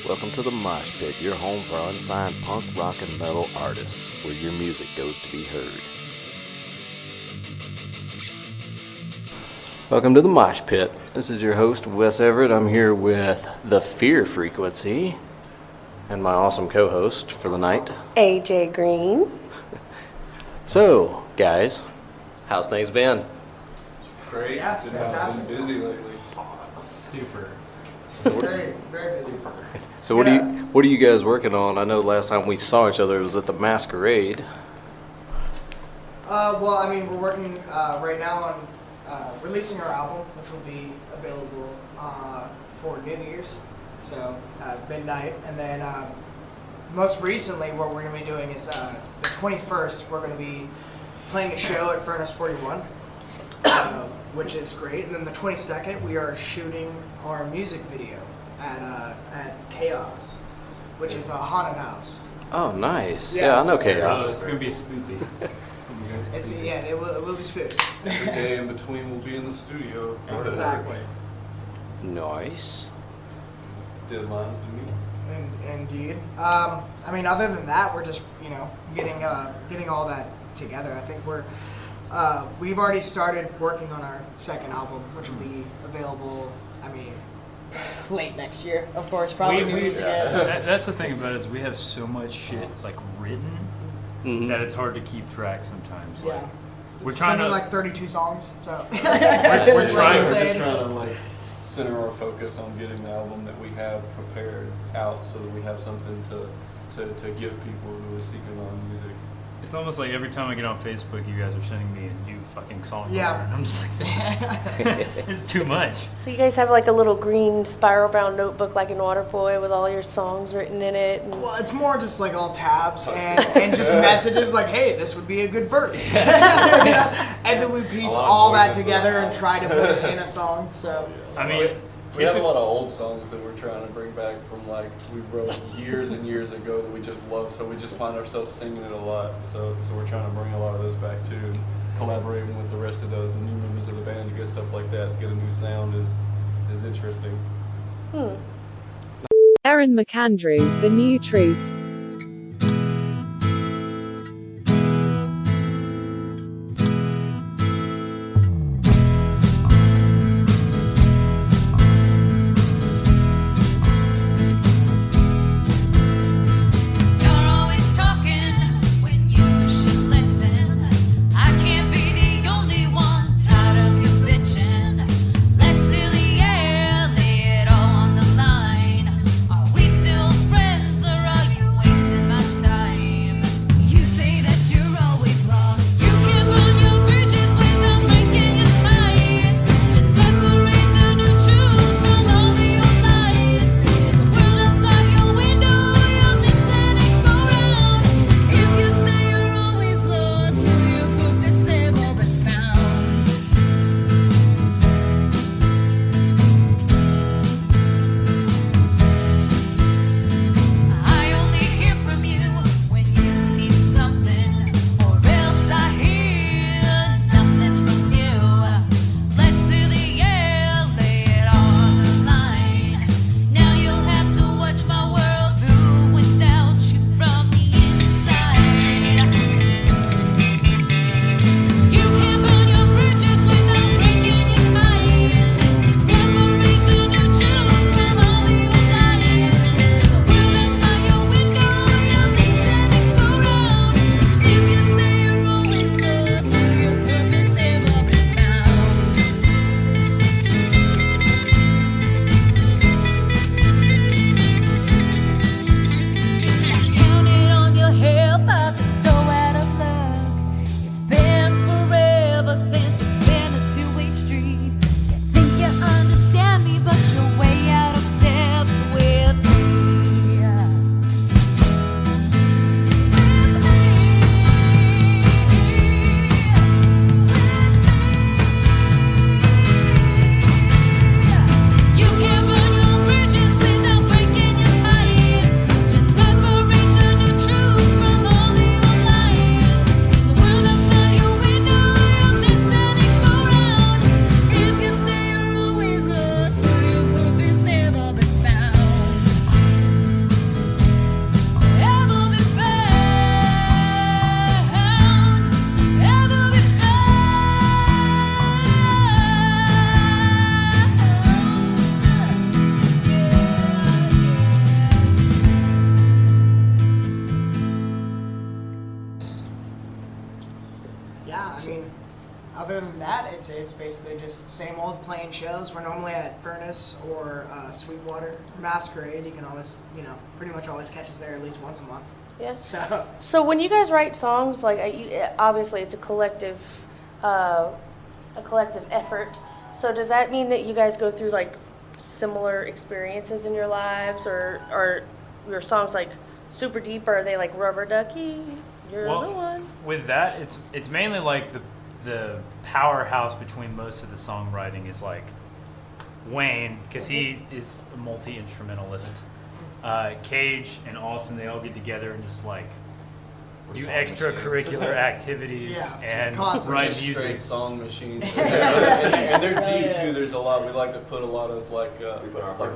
Welcome to the Mosh Pit, your home for unsigned punk, rock, and metal artists, where your music goes to be heard. Welcome to the Mosh Pit. This is your host, Wes Everett. I'm here with The Fear Frequency and my awesome co-host for the night, AJ Green. So, guys, how's things been? Great. Yeah, fantastic. Been busy lately. Super. So Very busy. So what are you guys working on? I know last time we saw each other it was at the Masquerade. Well, I mean, we're working right now on releasing our album, which will be available for New Year's, so midnight. And then most recently, what we're going to be doing is the 21st, we're going to be playing a show at Furnace 41, which is great. And then the 22nd, we are shooting our music video at Chaos, which is a haunted house. Oh, nice. Yeah, Yeah, I know so- Chaos. It's gonna be spooky. It's gonna be very spooky. It will be spooky. Every day in between we'll be in the studio. Exactly. Nice. Deadlines to meet. Indeed. I mean, other than that, we're just getting all that together. I think we've already started working on our second album, which will be available. I mean, late next year, of course. Probably New Year's again. That's the thing about it is we have so much shit like written that it's hard to keep track sometimes. Like, Yeah. we're It's trying something to like 32 songs, so we're We're trying. just insane. trying to like center our focus on getting the album that we have prepared out, so that we have something to give people who are seeking on music. It's almost like every time I get on Facebook, you guys are sending me a new fucking song. Yeah. And I'm just like, this is, it's too much. So you guys have like a little green spiral bound notebook like in Waterboy with all your songs written in it. And Well, it's more just like all tabs and just messages like, hey, this would be a good verse. You know? And then we piece A lot of all that voices together without and try to put it in a song. So I mean, We have a lot of old songs that we're trying to bring back from like we wrote years and years ago that we just love, so we just find ourselves singing it a lot. So we're trying to bring a lot of those back too, and collaborating with the rest of the new members of the band to get stuff like that, to get a new sound is interesting. Erin McAndrew, The New Truth. You're always talking when you should listen. I can't be the only one tired of you bitching. Let's clear the air, lay it all on the line. Are we still friends or are you say it's basically just same old playing shows. We're normally at Furnace or Sweetwater. Masquerade, you can always, pretty much always catch us there at least once a month. Yes. So, when you guys write songs, like obviously it's a collective effort. So does that mean that you guys go through like similar experiences in your lives, or are your songs like super deep, or are they like rubber ducky? You're the one. With that, it's mainly like the powerhouse between most of the songwriting is like Wayne, because he is a multi-instrumentalist. Cage and Austin, they all get together and just like do extracurricular activities and constantly write Just music. straight song machines. and they're deep too. There's a lot. We like to put a lot of like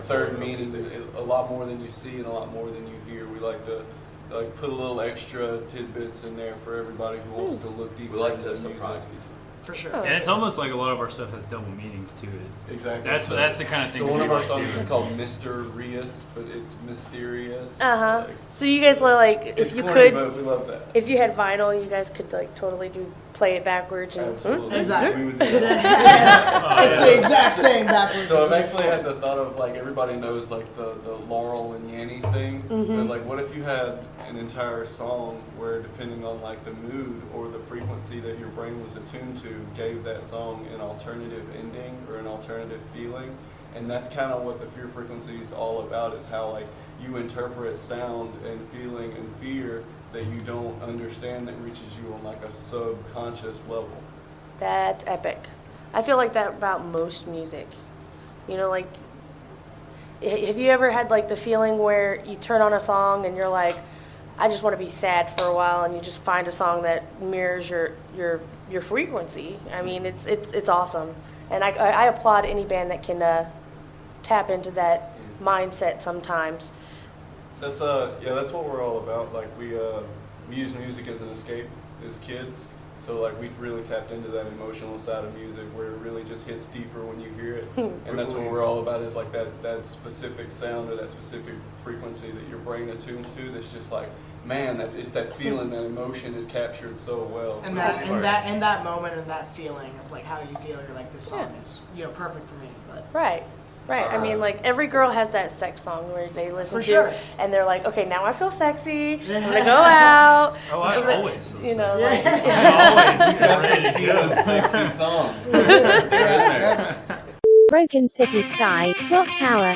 third meaning, a lot more than you see and a lot more than you hear. We like to put a little extra tidbits in there for everybody who wants to look deeper. We like into to the surprise music. people. for sure. And it's almost like a lot of our stuff has double meanings to it. Exactly. That's the kind of thing. So one we of our like songs doing. is called Mysterious, but it's mysterious. Uh-huh. Like, So you guys are like, if it's you corny, could, but we love that. if you had vinyl, you guys could like totally play it backwards. And, Absolutely. Exactly. We would do that. It's the exact same backwards. So I've as actually had the the thought of like everybody knows like the Laurel and Yanny thing, but like what if you had an entire song where depending on like the mood or the frequency that your brain was attuned to gave that song an alternative ending or an alternative feeling, and that's kind of what the fear frequency is all about, is how like you interpret sound and feeling and fear that you don't understand that reaches you on like a subconscious level. That's epic. I feel like that about most music. You know, like, have you ever had like the feeling where you turn on a song and you're like, I just want to be sad for a while, and you just find a song that mirrors your frequency? I mean, it's awesome, and I applaud any band that can tap into that mindset sometimes. That's that's what we're all about. Like we use music as an escape as kids. So like we've really tapped into that emotional side of music where it really just hits deeper when you hear it. And that's what we're all about, is like that specific sound or that specific frequency that your brain attunes to, that's just like, man, it's that feeling, that emotion is captured so well. And that moment and that feeling of like how you feel, you're like, this song is perfect for me. But Right. I mean, like, every girl has that sex song where they listen For to, sure. and they're like, okay, now I feel sexy. I'm gonna go out. Oh, I But, always feel you know, sexy. like, I'm always Got ready some to feeling go. sexy songs. They're in there. Broken City Sky, Clock Tower.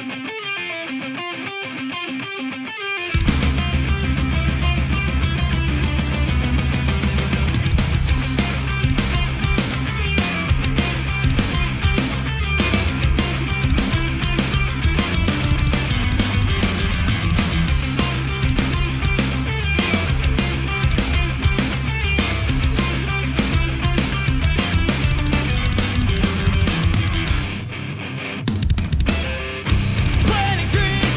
Planting trees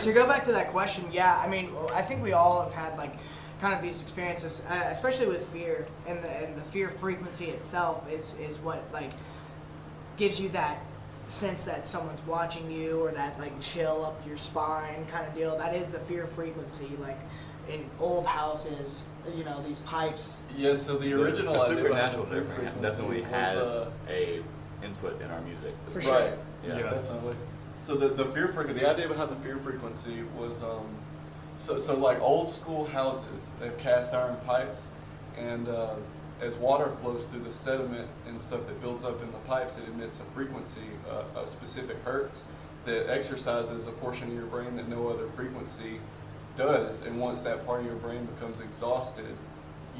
to go back to that question, yeah, I mean, I think we all have had like kind of these experiences, especially with fear, and the fear frequency itself is what like gives you that sense that someone's watching you, or that like chill up your spine kind of deal. That is the fear frequency, like in old houses, you know, these pipes. Yes, so the original the idea supernatural behind the fear different frequency definitely was, has a input in our music. For as sure. well. Right. Yeah. Yeah. Definitely. So the fear frequency, the idea behind the fear frequency was, so like old school houses, they have cast iron pipes, and as water flows through the sediment and stuff that builds up in the pipes, it emits a frequency, a specific hertz that exercises a portion of your brain that no other frequency does. And once that part of your brain becomes exhausted,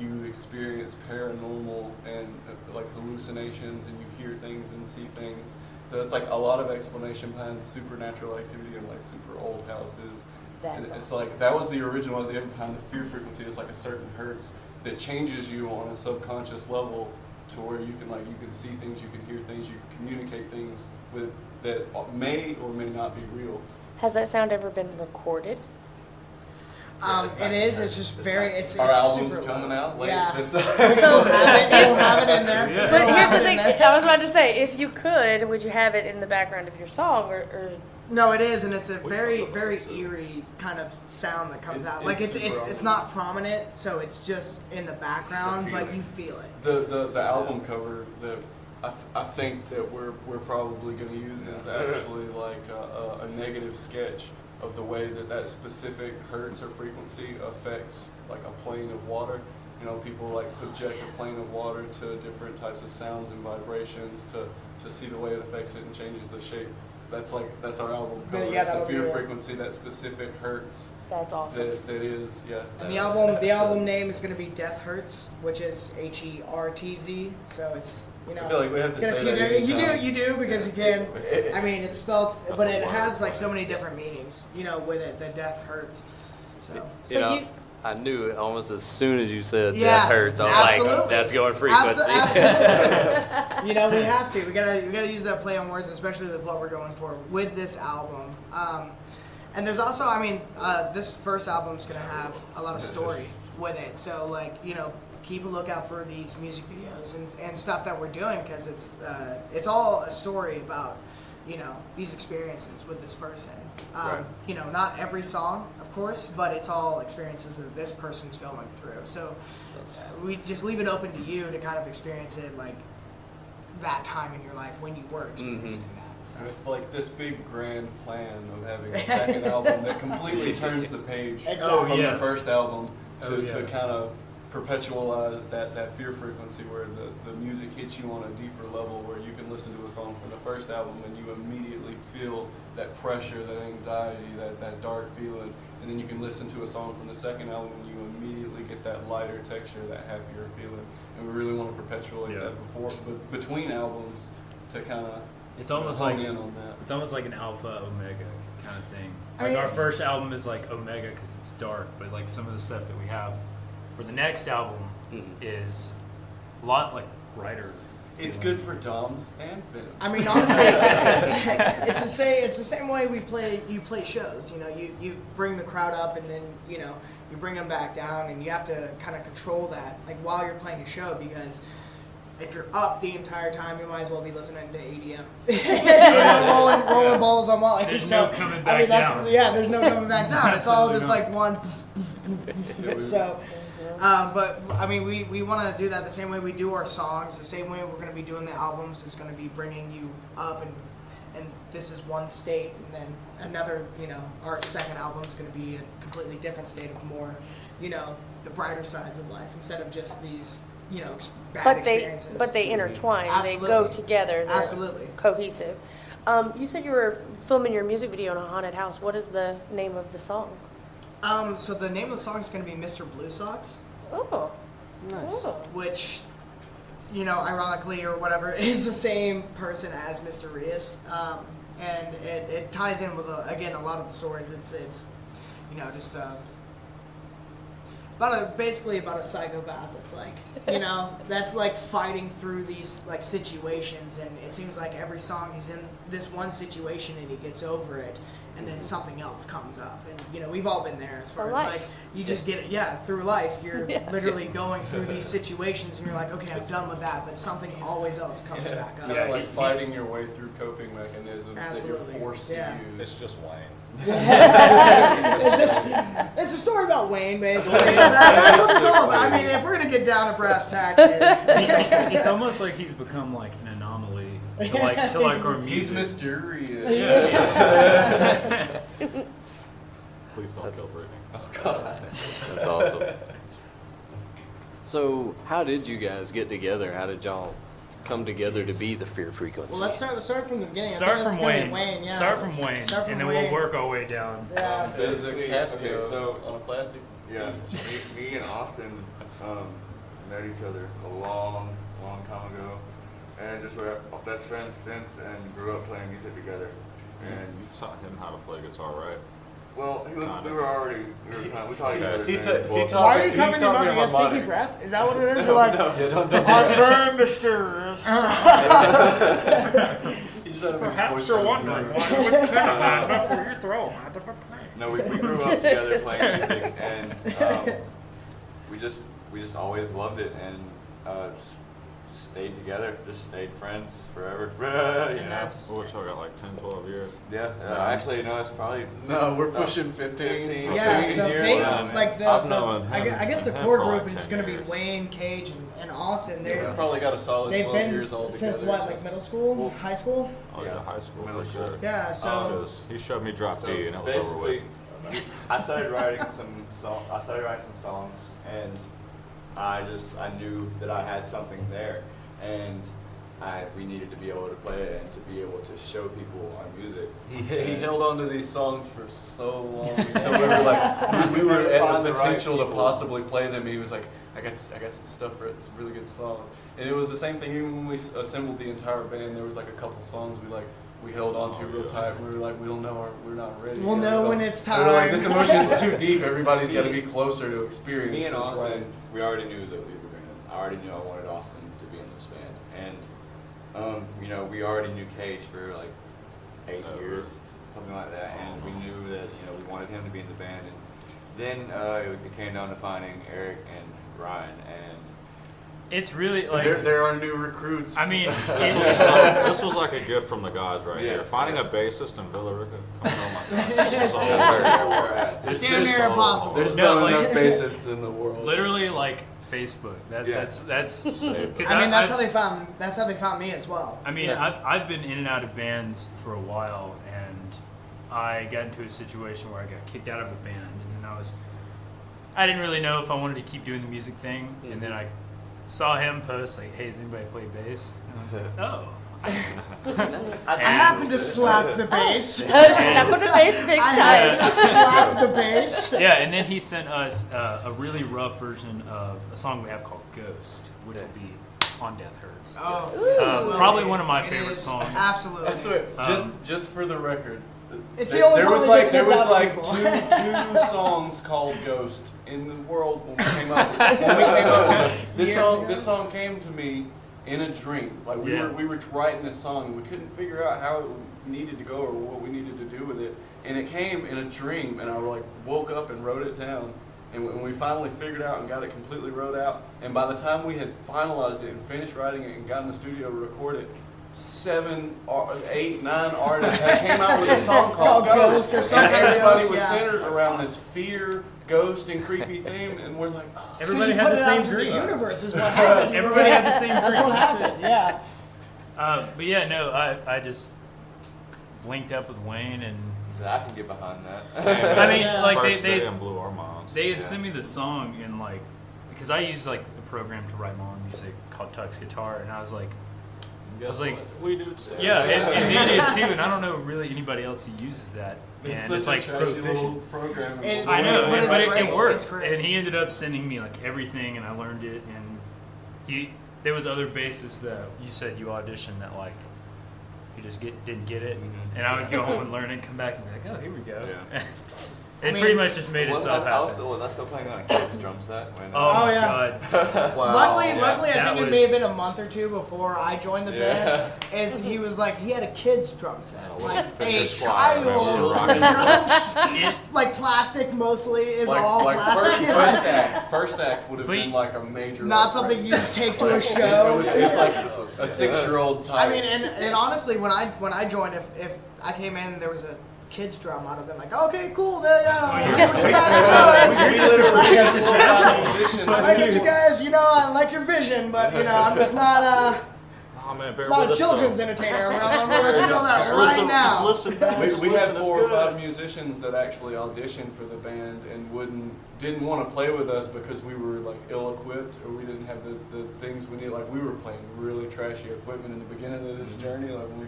you experience paranormal and like hallucinations, and you hear things and see things. There's like a lot of explanation behind supernatural activity in like super old houses. That's And it's like that was the original idea behind the fear frequency. It's like a certain hertz that changes you on a subconscious level to where you can see things, you can hear things, you can communicate things with that may or may not be real. Has that sound ever been recorded? It is. It's just very. It's Our album's super coming low. out late. Yeah. This, You'll have it in there. Yeah. But You'll here's have the it in thing. there. I was about to say, if you could, would you have it in the background of your song, or No, it is, and it's a very, very eerie kind of sound that comes It's- out. Like it's it's super not prominent, so it's just in the background, but you feel it. the album cover that I think that we're probably going to use is actually like a negative sketch of the way that specific hertz or frequency affects like a plane of water. You know, people like subject a plane of water to different types of sounds and vibrations to see the way it affects it and changes the shape. That's our album cover. Yeah, It's the that'll be fear it. frequency, that specific hertz. that's awesome. That is, yeah. And that- the album name is going to be Death Hurts, which is HERTZ. So it's, you know, I feel like we have it's to got a say few that different- anytime. you do because you can. I mean, it's spelled, but it has like so many different meanings. You know, with it, the Death Hurts. So So You know, you- I knew it almost as soon as you said Yeah, that hurts. I was absolutely. like, that's going frequency. Absolutely. You know, we have to. We gotta use that play on words, especially with what we're going for with this album. And there's also, I mean, this first album's gonna have a lot of story with it. So like, you know, keep a lookout for these music videos and stuff that we're doing, because it's all a story about, you know, these experiences with this person. Right. You know, not every song, of course, but it's all experiences that this person's going through. So we just leave it open to you to kind of experience it like that time in your life when you were experiencing that. So. With like this big grand plan of having a second album that completely turns the page Exactly. from yeah. the first album to, Oh, yeah. to kind of perpetualize that fear frequency where the music hits you on a deeper level, where you can listen to a song from the first album and you immediately feel that pressure, that anxiety, that dark feeling, and then you can listen to a song from the second album and you immediately get that lighter texture, that happier feeling. And we really want to perpetuate Yeah. that between albums to kind of It's almost hone like in on that. it's almost like an alpha omega kind of thing. I Like mean- our first album is like omega because it's dark, but like some of the stuff that we have for the next album is a lot like brighter. It's feeling. good for Doms and Vim. I mean, honestly, it's the same way you play shows. You know, you bring the crowd up and then, you know, you bring them back down, and you have to kind of control that, like while you're playing a show, because if you're up the entire time, you might as well be listening to EDM. rolling balls on Molly. There's So, no coming I back mean, down. yeah, there's no coming back down. It's all Absolutely just not. like one. So, but I mean, we want to do that the same way we do our songs, the same way we're going to be doing the albums is going to be bringing you up, and this is one state, and then another, you know, our second album's going to be a completely different state of more, you know, the brighter sides of life instead of just these, you know, bad experiences. But they intertwine. Absolutely. They go together. They're Absolutely. cohesive. You said you were filming your music video in a haunted house. What is the name of the song? So the name of the song is going to be Mr. Blue Socks, Oh, Nice. oh. which, you know, ironically or whatever, is the same person as Mr. Rios. And it ties in with, again, a lot of the stories. It's you know, just basically about a psychopath that's like, you know, that's like fighting through these like situations, and it seems like every song he's in this one situation and he gets over it, and then something else comes up, and you know, we've all been there as far For as life. like you just get it, yeah, through life you're literally going through these situations and you're like, okay, I'm done with that, but something always else comes back up. Kind of like fighting your way through coping mechanisms Absolutely. that you're forced Yeah. to use. It's just Wayne. It's a story about Wayne, basically. That's what it's all about. I mean, if we're gonna get down to brass tacks here, It's almost like he's become like an anomaly to like our music. He's mysterious. Please don't kill Brittany. That's awesome. So, how did you guys get together? How did y'all come together to be the Fear Frequency? well, let's start from the beginning. I Start think from it's gonna be Wayne. yeah. Start from Wayne, Start from and then Wayne. we'll work our way down. Yeah. There's a Basically, Casio okay, so- on a plastic. Yeah, me and Austin met each other a long time ago, and just were best friends since, and grew up playing music together. And You taught him how to play guitar, right? well, we taught each other. He things. taught Why me- are you he covering your taught me mouth? You got stinky harmonics. breath? Is that what it is? You're like, Yeah, don't do I'm that. very mysterious. He's trying to make his Perhaps voice you're sound wondering good. why I would cut that before you throw him out of a plane. No, we grew up together playing music, and we just always loved it, and just stayed together, just stayed friends forever. You And know? that's Which I got like 10, 12 years. Yeah, actually, no, it's probably No, we're pushing 15. 15. yeah. 16 So years they now. like I've known him- I guess the him core for like group is 10 going to be years. Wayne, Cage, and Austin. We've They're probably got a solid they've 12 been years old since together. what, like middle school, high school? Oh yeah, high school Middle for school. sure. Yeah. So Because he showed me drop So D and it was over basically, with. I started writing some songs, and I knew that I had something there, and we needed to be able to play it and to be able to show people our music. He held on to these songs for so long until we were like we were at Find the the right potential to people. possibly play them. He was like, I got some stuff for it. It's really good songs. And it was the same thing even when we assembled the entire band. There was like a couple songs we held on to real tight. We were like, we don't know, we're not ready. we'll yet. know We when don't- it's we were like, time. this emotion is too deep. Everybody's got to be closer to experience. Me and this, Austin, right? we already knew that we were gonna. I already knew I wanted Austin to be in this band, and you know, we already knew Cage for like 8 years, something like that, and we knew that we wanted him to be in the band, and then it came down to finding Eric and Ryan, and It's really like There are new recruits. I mean, This was like a gift from the gods right here. Yes, Finding yes. a bassist in Villa Rica. Oh my gosh. that's where we're at. There's damn near so- impossible. There's No, not like- enough bassists in the world. literally like Facebook. Yeah. That's because I mean, that's how they found me as well. I mean, I've been in and out of bands for a while, and I got into a situation where I got kicked out of a band, and then I didn't really know if I wanted to keep doing the music thing, and then I saw him post like, "Hey, does anybody play bass?" And I was like, "Oh." I happened to slap the bass. Snap with the bass big I time. happened to slap the bass. Yeah, and then he sent us a really rough version of a song we have called "Ghost," which will be on Death Hurts. Oh, Probably one of my it favorite is, songs. Absolutely. I swear, just for the record, It's the only there song was that like gets there sent was out to like people. two songs called "Ghost" in the world when we came up. This Years song ago? this song came to me in a dream. Like we Yeah. were writing this song and we couldn't figure out how it needed to go or what we needed to do with it. And it came in a dream, and I like woke up and wrote it down. And when we finally figured out and got it completely wrote out, and by the time we had finalized it and finished writing it and got in the studio to record it, 7, 8, 9 artists had came out with a song It's called called Ghost, Ghost or and something everybody else, was yeah. centered around this fear, ghost, and creepy theme, and we're like, oh, It's 'cause Everybody you had put the it same out to dream. the universe is what happened. You Everybody really- had the same dream. That's what That's happened. Yeah. But yeah, no, I just linked up with Wayne, and I can get behind that. I mean, Yeah. like First day they and blew our minds. they had Yeah. sent me the song, and like because I use like a program to write my own music called Tux Guitar, and I was like, Guess like, what? We do too. yeah, and they did too, and I don't know really anybody else who uses that, and it's like trashy little proficient. program. And I know, But it's but great. it works. It's great. And he ended up sending me like everything, and I learned it. And there was other bassists that you said you auditioned that like you just didn't get it, Mhm. and I would go home and learn it, come back and be like, oh, here we go. Yeah. It mean- pretty much just made itself I was happen. still playing on a kid's drum set. When, Oh my yeah. god. Luckily, I That think it may have was- been a month or two before I joined the band. Is he was like he had a kid's drum set, like a finger squire, child's man. drum, like plastic mostly is all plastic. First act would have But been you- like a major. Not something you take to a show. It's like a 6-year-old type. I mean, and honestly, when I joined, if I came in and there was a kid's drum, I'd have been like, okay, cool, there you go. What you guys are doing. we literally got musicians. I like what you guys, I like your vision, but I'm just not Oh man, bear not with a us, children's though. entertainer. I'm gonna let you know that Just right listen, now. just listen. man, We just had listen, it's 4 or good. 5 musicians that actually auditioned for the band and didn't want to play with us because we were like ill-equipped or we didn't have the things we need. Like we were playing really trashy equipment in the beginning of this journey. Like when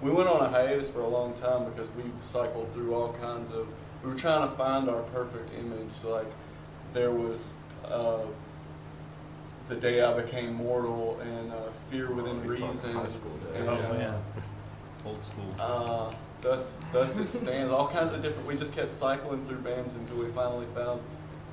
we went on a hiatus for a long time because we cycled through all kinds of. We were trying to find our perfect image. So like there was. The Day I Became Mortal and Fear Within he's talking Reason. high school days. and, Oh man. Old school. Thus It Stands, all kinds of different, we just kept cycling through bands until we finally found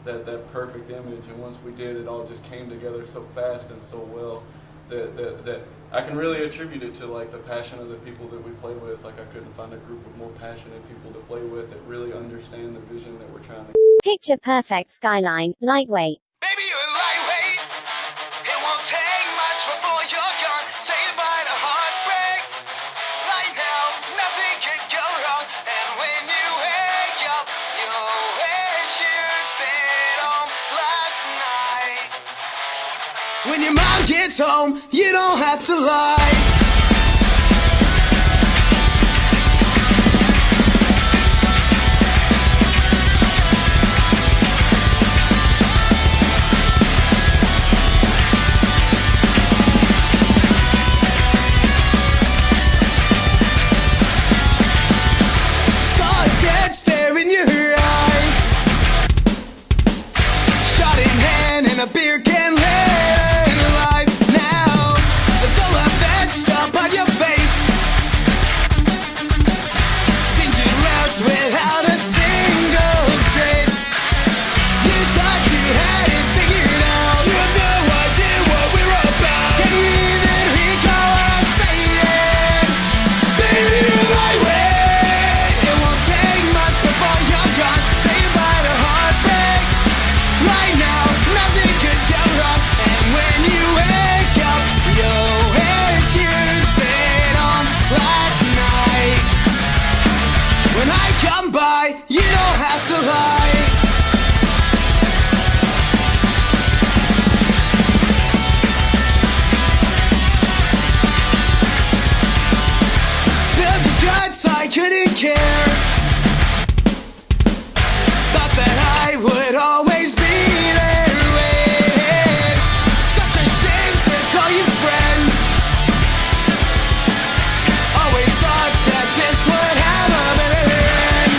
that perfect image, and once we did, it all just came together so fast and so well that I can really attribute it to like the passion of the people that we play with. Like I couldn't find a group of more passionate people to play with that really understand the vision that we're trying to. Picture perfect skyline, lightweight. Baby, you're lightweight. It won't take much before you're gone. Say goodbye to heartbreak. Right now, nothing could go wrong. And when you wake up, you'll wish you'd stayed home last night. When your mom gets home, you don't have to lie. Saw a dead stare in your eye. Shot in hand and a beer can lay alive now. The love etched up on your face. Seems you left without a single trace. You thought you had it figured out. You had no idea what we were about. Can you even recall what I'm saying? Baby, you're lightweight. It won't take much before you're gone. Say goodbye to heartbreak. Right now, nothing could go wrong. And when you wake up, you'll wish you'd stayed home last night. When I come by, you don't have to lie. Spilled your guts, I couldn't care. Thought that I would always be there waiting. Such a shame to call you friend. Always thought that this would have a better end.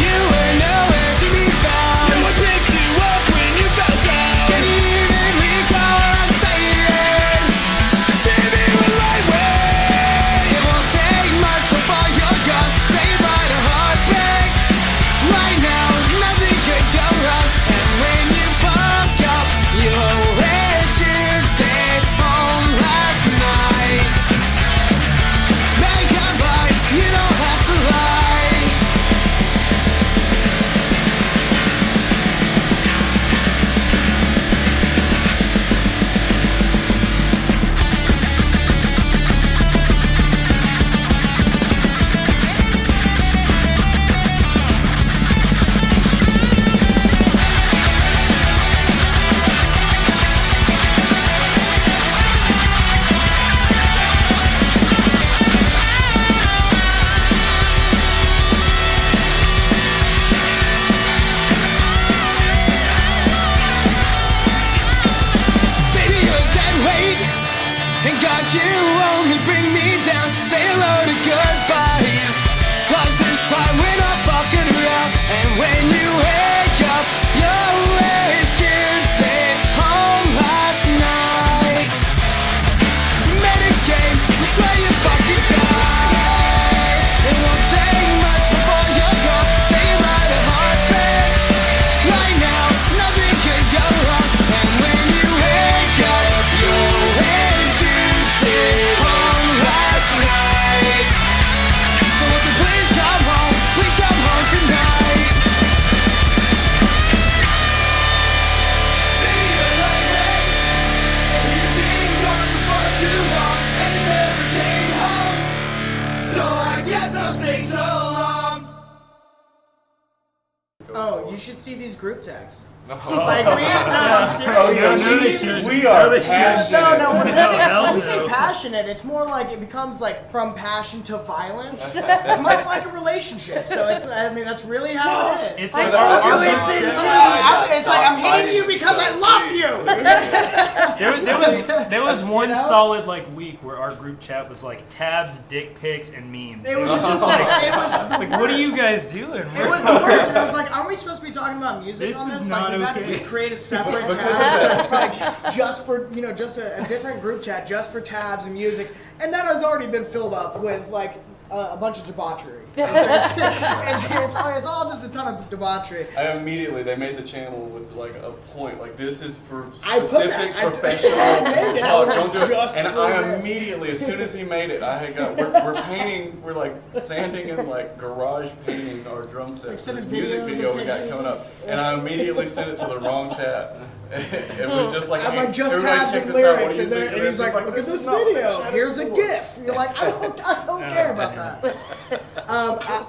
You were nowhere to be found. No one picked you up when you fell down. Can you even recall what I'm saying? Baby, we're lightweight. It won't take much before you're gone. Oh, you should see these group texts. No. Like I'm serious. We are they should. passionate. No, when we say no. passionate, it's more like it becomes like from passion to violence. It's much like a relationship. So that's really how it is. It's I like told you our it's group in chat- It's like I'm hitting you because I love you. There was one know? solid like week where our group chat was like tabs, dick pics, and memes. It was just like it was. It's like, what are you guys doing? It was the worst, and I was like, "Aren't we supposed to be talking about music This on is this? not Like, we've had okay." to create a separate tab, like, just for just a different group chat, just for tabs and music, and that has already been filled up with like a bunch of debauchery. It's all just a ton of debauchery. They made the channel with like a point, like this is for I put specific that- I professional made it. I talk. was Don't do it. just And for I this. immediately, as soon as he made it, we're painting, we're like sanding and like garage painting our drum set for sending this music videos and video we got pictures. coming up. And I immediately sent it to the wrong chat. It was just like, I'm hey, like, just everybody tabs check and this out. What lyrics, do you and, think of and this? he's like, look at this this is not what video. the chat Here's is a for." GIF. You're like, I don't care about that.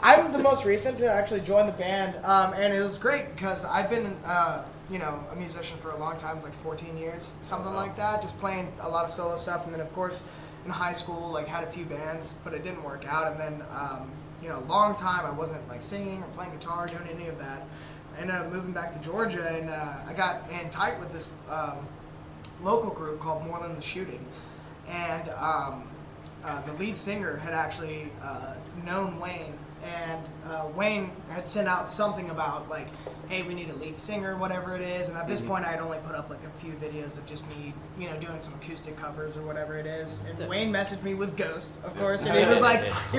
I'm the most recent to actually join the band, and it was great because I've been, a musician for a long time, like 14 years, something like that, just playing a lot of solo stuff, and then of course in high school, like had a few bands, but it didn't work out, and then, a long time I wasn't like singing or playing guitar, doing any of that. I ended up moving back to Georgia, and I got in tight with this local group called More Than the Shooting, and the lead singer had actually known Wayne, and Wayne had sent out something about like, hey, we need a lead singer, whatever it is, and at this point I had only put up like a few videos of just me, doing some acoustic covers or whatever it is, and Wayne messaged me with Ghost, of course, and he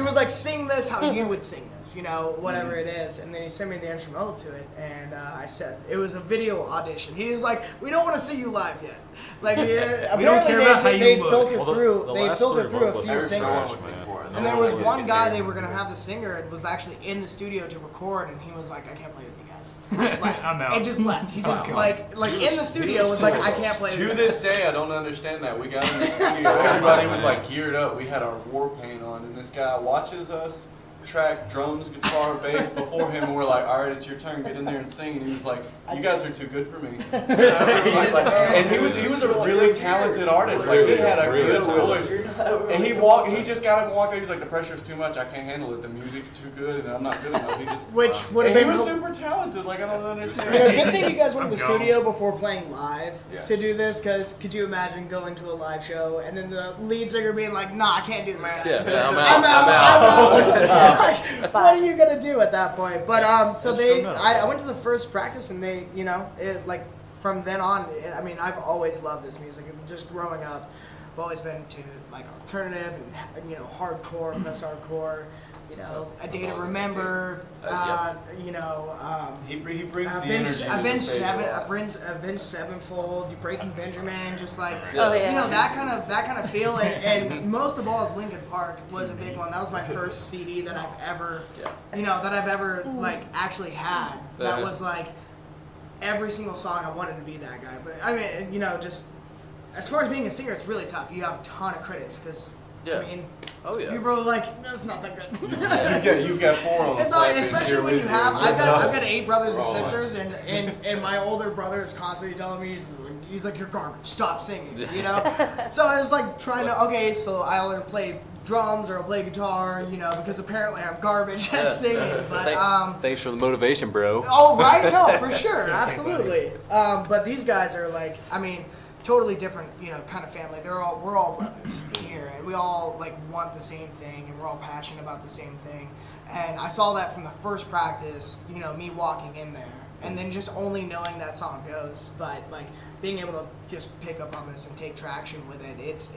was like, sing this how you would sing this, whatever it is, and then he sent me the instrumental to it, and I said, it was a video audition. He was like, we don't want to see you live yet. Like, apparently care about how you they look. filtered Well, the through, they last filtered three through a vocals few are singers. trash, man. And there was one guy they were gonna have the singer and was actually in the studio to record, and he was like, I can't play with you guys. Left. I'm out. And just left. He just like in the studio was like, I can't play with To you this day, I don't understand that. We got in the studio, everybody was like geared up. We had our war paint on, and this guy watches us track drums, guitar, bass before him, and we're like, all right, it's your turn, get in there and sing. And he was like, you guys are too good for me. And he was a really talented artist. Like, he had a good voice. And he just got up and walked out. He was like, the pressure's too much. I can't handle it. The music's too good, and I'm not good enough. He just, Which would have and he been was super talented. Like, I don't understand. good thing you guys went to the I'm gone. studio before playing live Yeah. to do this, because could you imagine going to a live show and then the lead singer being like, nah, I can't do this, guys. Yeah, I'm out. Like, what are you gonna do at that point? But so That's they, so nuts. I went to the first practice, and they, like from then on, I mean, I've always loved this music. Just growing up, I've always been to like alternative and hardcore, post-hardcore. A Day to Remember. He brings the Avenged, energy to the stage a lot. Avenged Sevenfold, Breaking Benjamin, just like Oh, yeah. that kind of feel, and most of all is Linkin Park was a big one. That was my first CD that I've ever, like actually had. That was like every single song I wanted to be that guy. But I mean, just as far as being a singer, it's really tough. You have a ton of critics because. Yeah. I mean, Oh, yeah. people are like, that's not that good. You've got 4 on the It's not, flat bench especially here when with you have. you. I've got 8 brothers and Oh. sisters, and my older brother is constantly telling me he's like, you're garbage. Stop singing. So I was like trying to so I either play drums or I'll play guitar, because apparently I'm garbage at singing. But Thanks for the motivation, bro. oh right, no, for sure, absolutely. But these guys are like, I mean, totally different, kind of family. We're all brothers here, and we all like want the same thing, and we're all passionate about the same thing. And I saw that from the first practice, me walking in there, and then just only knowing that song goes, but like being able to just pick up on this and take traction with it. It's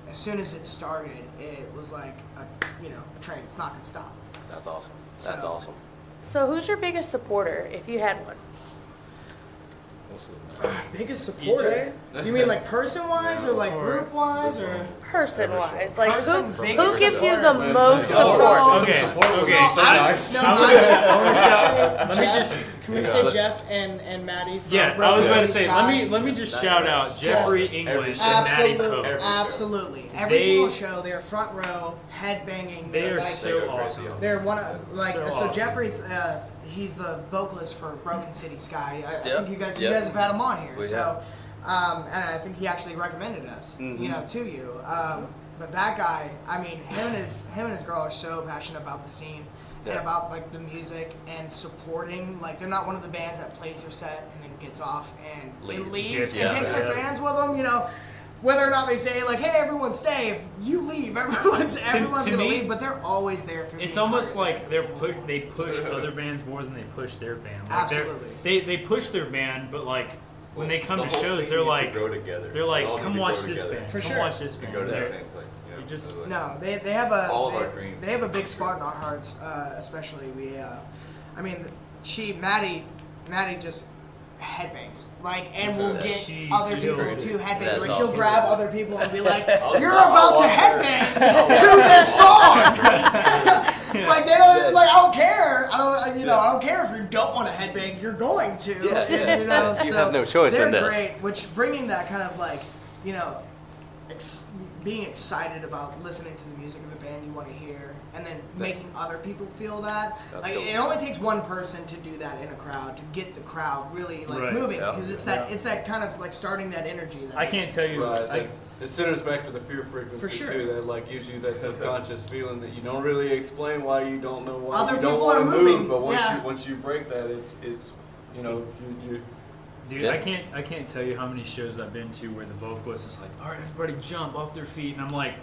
as soon as it started, it was like a train. It's not gonna stop. That's awesome. That's So- awesome. So who's your biggest supporter, if you had one? Biggest supporter? You mean like person-wise or like group-wise or? person-wise? Like, Person, who biggest gives you the support. most So- support? Okay, Support was okay. so nice. No, Let me Jeff, just. can we say Jeff and Maddie from Yeah, I Broken was about to City say. Sky? Let me just shout out Jeffrey English and Maddie Absolutely, Poe. absolutely. Every They- single show, they're front row, headbanging. They are like, so awesome. They're one of like So so awesome. Jeffrey's he's the vocalist for Broken City Sky. I Yep. think you guys Yep. have had him on here. We So and I think he actually recommended us, you know, to you. But that guy, I mean, him and his girl are so passionate about the scene and Yeah. about like the music and supporting. Like they're not one of the bands that plays their set and then gets off and leaves Yeah. and takes their Yeah. fans with them. You know, whether or not they say like, "Hey, everyone stay," if you leave, everyone's to gonna me, leave. But they're always there through. It's the entire almost like thing. they push other bands more than they push their band. Like Absolutely. they push their band, but like when they come The to whole shows, scene they're needs to like grow together. they're We like, all need come to watch grow this together. band, For come sure. watch this We band. go to the They're- same place. You know? they just- So, like, No, they have a All of our dreams. They have a big spot in our hearts, especially we. I mean, Maddie just headbangs like, and will get She other kills people it. to headbang. That's Like she'll awesome. grab other people and be like, I'll- "You're I'll about to watch her. headbang to this song." Like they don't. It's like I don't care. I don't. You know, I don't care if you don't want to headbang. You're going to. Yeah. And, you know, You so have no choice They're in this. great. Which bringing that kind of like, you know, being excited about listening to the music of the band you want to hear, and then making other people feel that. That's Like cool. it only takes one person to do that in a crowd to get the crowd really like Right. moving, Yeah. because it's that kind of like starting that energy. That I makes can't it tell you. Right. I, It centers back to the fear frequency For sure. too. That like gives you that subconscious feeling that you don't really explain why you don't know why Other you don't people want are to moving, move. But yeah. once you break that, it's you know you Dude, Yeah. I can't tell you how many shows I've been to where the vocalist is like, all right, everybody jump off their feet, and I'm like,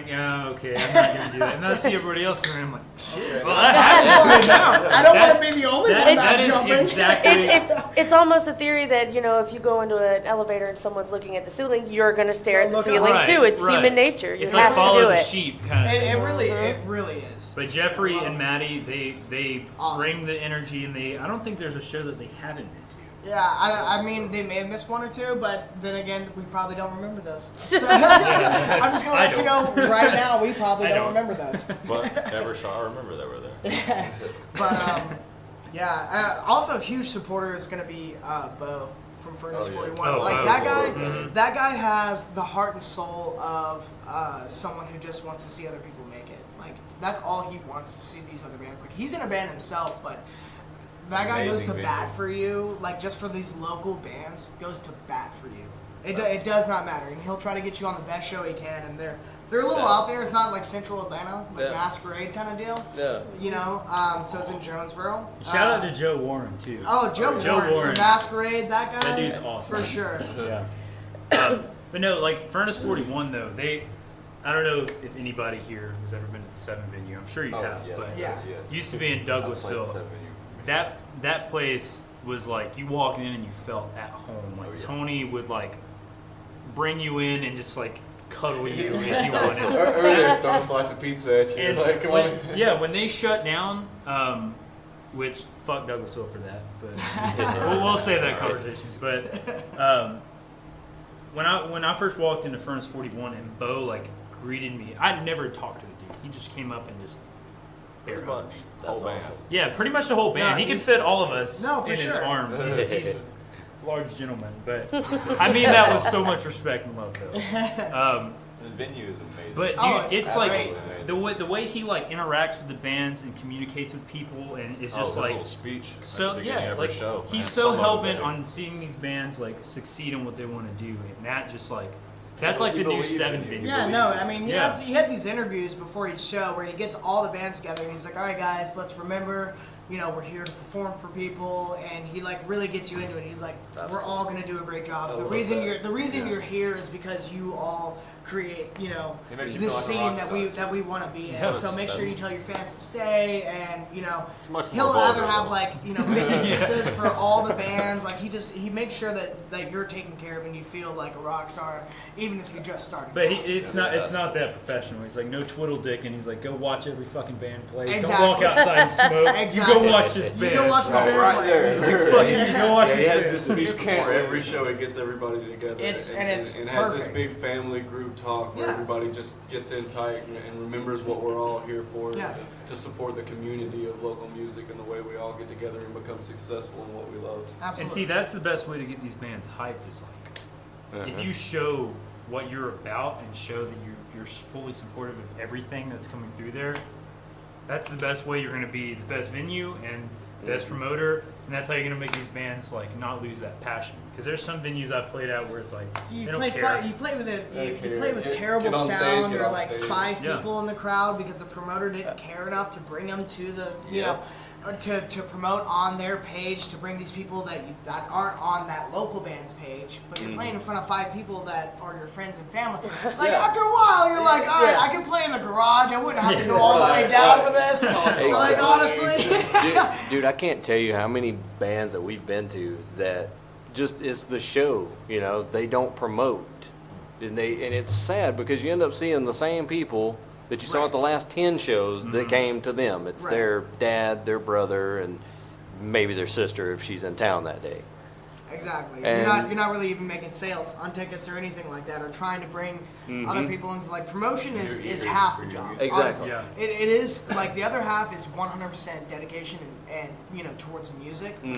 yeah, okay, I'm not gonna do that. And then I see everybody else doing it, I'm like, shit. Well, I have to do it now. I don't want That's- to be the only that- one that not is jumping. exactly. It's almost a theory that, you know, if you go into an elevator and someone's looking at the ceiling, you're going to stare at the Look up. ceiling Right, too. It's right. human nature. You It's have like follow to do the it. sheep kind of. It really is. But Jeffrey I love and it. Maddie, they Awesome. bring the energy, and I don't think there's a show that they haven't been to. Yeah, I mean, they may have missed one or two, but then again, we probably don't remember those. So, I'm just going to I let you know right now, we probably I don't don't. remember those. But never saw or remember they were there. But, yeah, also huge supporter is going to be Bo from Furnace Oh, yeah. 41. Oh, like, Bo. that guy has the heart and soul of someone who just wants to see other people make it. Like, that's all he wants to see these other bands. Like, he's in a band himself, but that guy goes to Amazing bat venue. for you, like just for these local bands, goes to bat for you. It does not matter, and he'll try to get you on the best show he can. And they're a little out there. It's not like Central Atlanta, like Yeah. Masquerade kind of deal. Yeah. You know, so it's in Jonesboro. Shout out to Joe Warren too. Oh, Joe Warren Warren. from Masquerade. That guy. That dude's awesome. for sure. Yeah. But no, like Furnace 41 though, I don't know if anybody here has ever been to the 7 venue. I'm sure you Oh, have, yes, but Yeah. yes. used to be in I've played Douglasville. the 7 venue. That place was like you walked in and you felt at home. Like Oh, yeah. Tony would like bring you in and just like cuddle you if you wanted. or they throw a slice of pizza at you. And Like come when, on. yeah, when they shut down, which fuck Douglasville for that, but we'll save that conversation. But when I first walked into Furnace 41 and Bo like greeted me, I'd never talked to the dude. He just came up and just Pretty bear much. hugged me. Whole band. Yeah, pretty much the whole band. No, he could he's- fit all of us No, for in his sure. arms. He's a large gentleman, but I mean that with so much respect and love, though. The venue is amazing. But dude, Oh, it's it's like great. the way he like interacts with the bands and communicates with people, and it's Oh, just his like little speech. at so the beginning yeah, of every like show, man. he's so Some hell of it bent better. on seeing these bands like succeed in what they want to do, and that just like that's like He the new believes in 7 you. venue. Yeah, no, I mean he Yeah. has these interviews before each show where he gets all the bands together and he's like, all right guys, let's remember, you know, we're here to perform for people, and he like really gets you into it. He's like, we're all gonna do a great job. The love reason that. you're here is because you all create, you know, It makes you this feel like a scene rock that star. we want to be in. Yeah, so it's make sure better. you tell your fans to stay, and you know, It's much more he'll either vulgar, have though. like, you know, 50 pizzas for all the bands. Like he makes sure that you're taken care of and you feel like a rock star, even if you're just starting. But out. it's not that professional. He's like no twiddle dick, and he's like go watch every fucking band play. Exactly. Don't walk outside and smoke. Exactly. You go watch this You band. go watch this band Right play. there. Fucking go watch Yeah, he this has band. this speech You can't before every show it gets everybody together. It's has this perfect. big family group talk where Yeah. everybody just gets in tight and remembers what we're all here for. Yeah. To support the community of local music and the way we all get together and become successful in what we love. Absolutely. And see, that's the best way to get these bands hype is like, if you show what you're about and show that you're fully supportive of everything that's coming through there, that's the best way you're going to be the best venue and best promoter, and that's how you're going to make these bands like not lose that passion. Because there's some venues I've played at where it's like You they don't play, care. you play with it. Don't You care. play with Get terrible on stage, sound, get or off like stage. 5 Yeah. people in the crowd because the promoter didn't care enough to bring them to the, you know, to promote on their page, to bring these people that aren't on that local band's page, but you're playing in front of 5 people that are your friends and family. Like after a while, you're like, all right, I could play in the garage. I wouldn't have to go all the way down for this. Like honestly, Dude, I can't tell you how many bands that we've been to that just is the show, you know, they don't promote. And it's sad because you end up seeing the same people that you saw at the last 10 shows that came to them. It's Right. their dad, their brother, and maybe their sister if she's in town that day. exactly. And- You're not really even making sales on tickets or anything like that, or trying to bring other people into like promotion is half the job. Exactly. Honestly. Yeah. It is like the other half is 100% dedication and you know towards music. But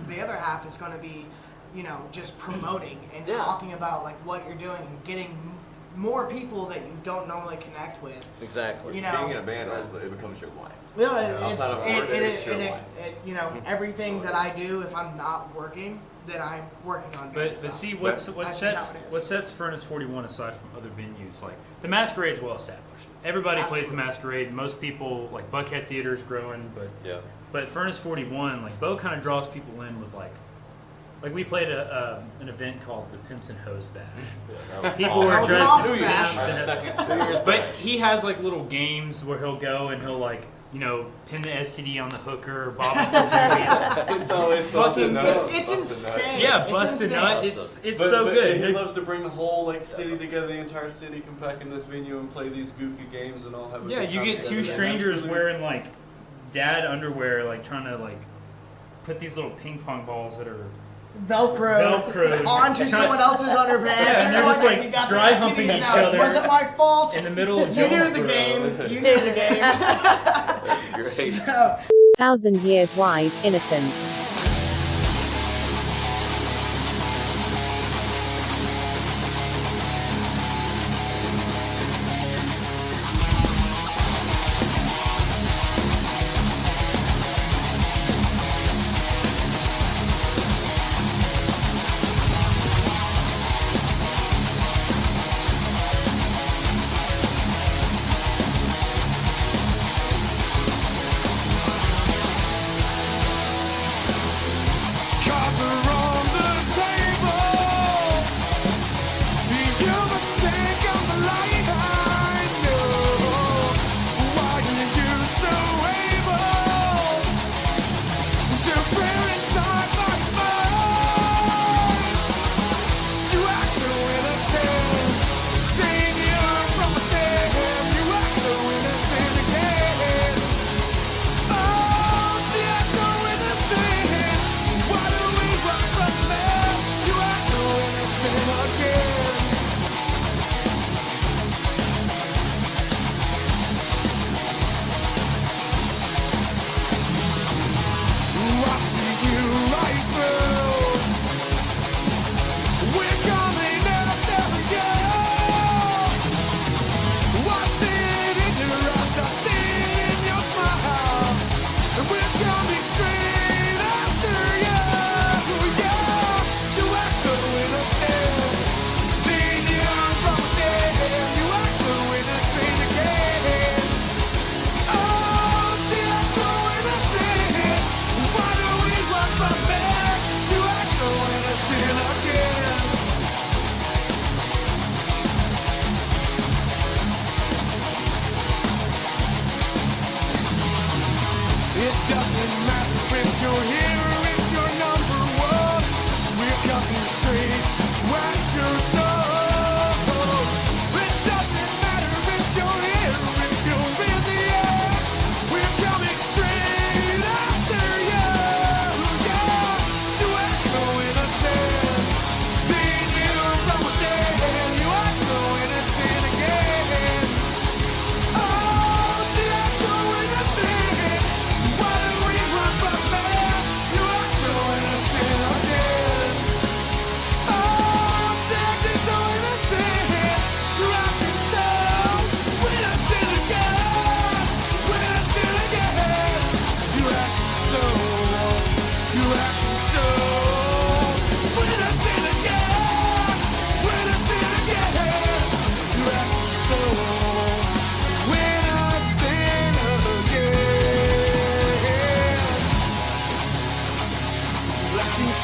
the other half is going to be you know just promoting and Yeah. talking about like what you're doing and getting more people that you don't normally connect with. Exactly. You know, Being in a band, it becomes your life. well, outside of work, it's your life. you know everything that I do if I'm not working, then I'm working on band But stuff. see what That's just sets how it is. what sets Furnace 41 aside from other venues, like the Masquerade's well established. Everybody plays the Absolutely. Masquerade. Most people like Buckhead Theater's growing, Yeah. but Furnace 41, like Bo kind of draws people in with like we played an event called the Pimps and Hose Bash. People were That was an dressed awesome as bash. pimps Our and second 2 years but he has like little games where he'll go and he'll like pin the STD on the hooker or bob us for police. It's always Fucking- something. It's insane. Yeah, It's bust a insane. nut. It's But so good. He loves to bring the whole like city together, the entire city come back in this venue and play these goofy games and all have a Yeah, good you time get together. two And that's strangers really- wearing like dad underwear, like trying to like put these little ping pong balls that are Velcro onto someone else's underpants. Yeah, and they're just, like, you got dry the humping STDs each now. It other wasn't my fault. in the middle of You knew the Jonesboro. game. You knew the game. Great. So, 1,000 years wide, innocent.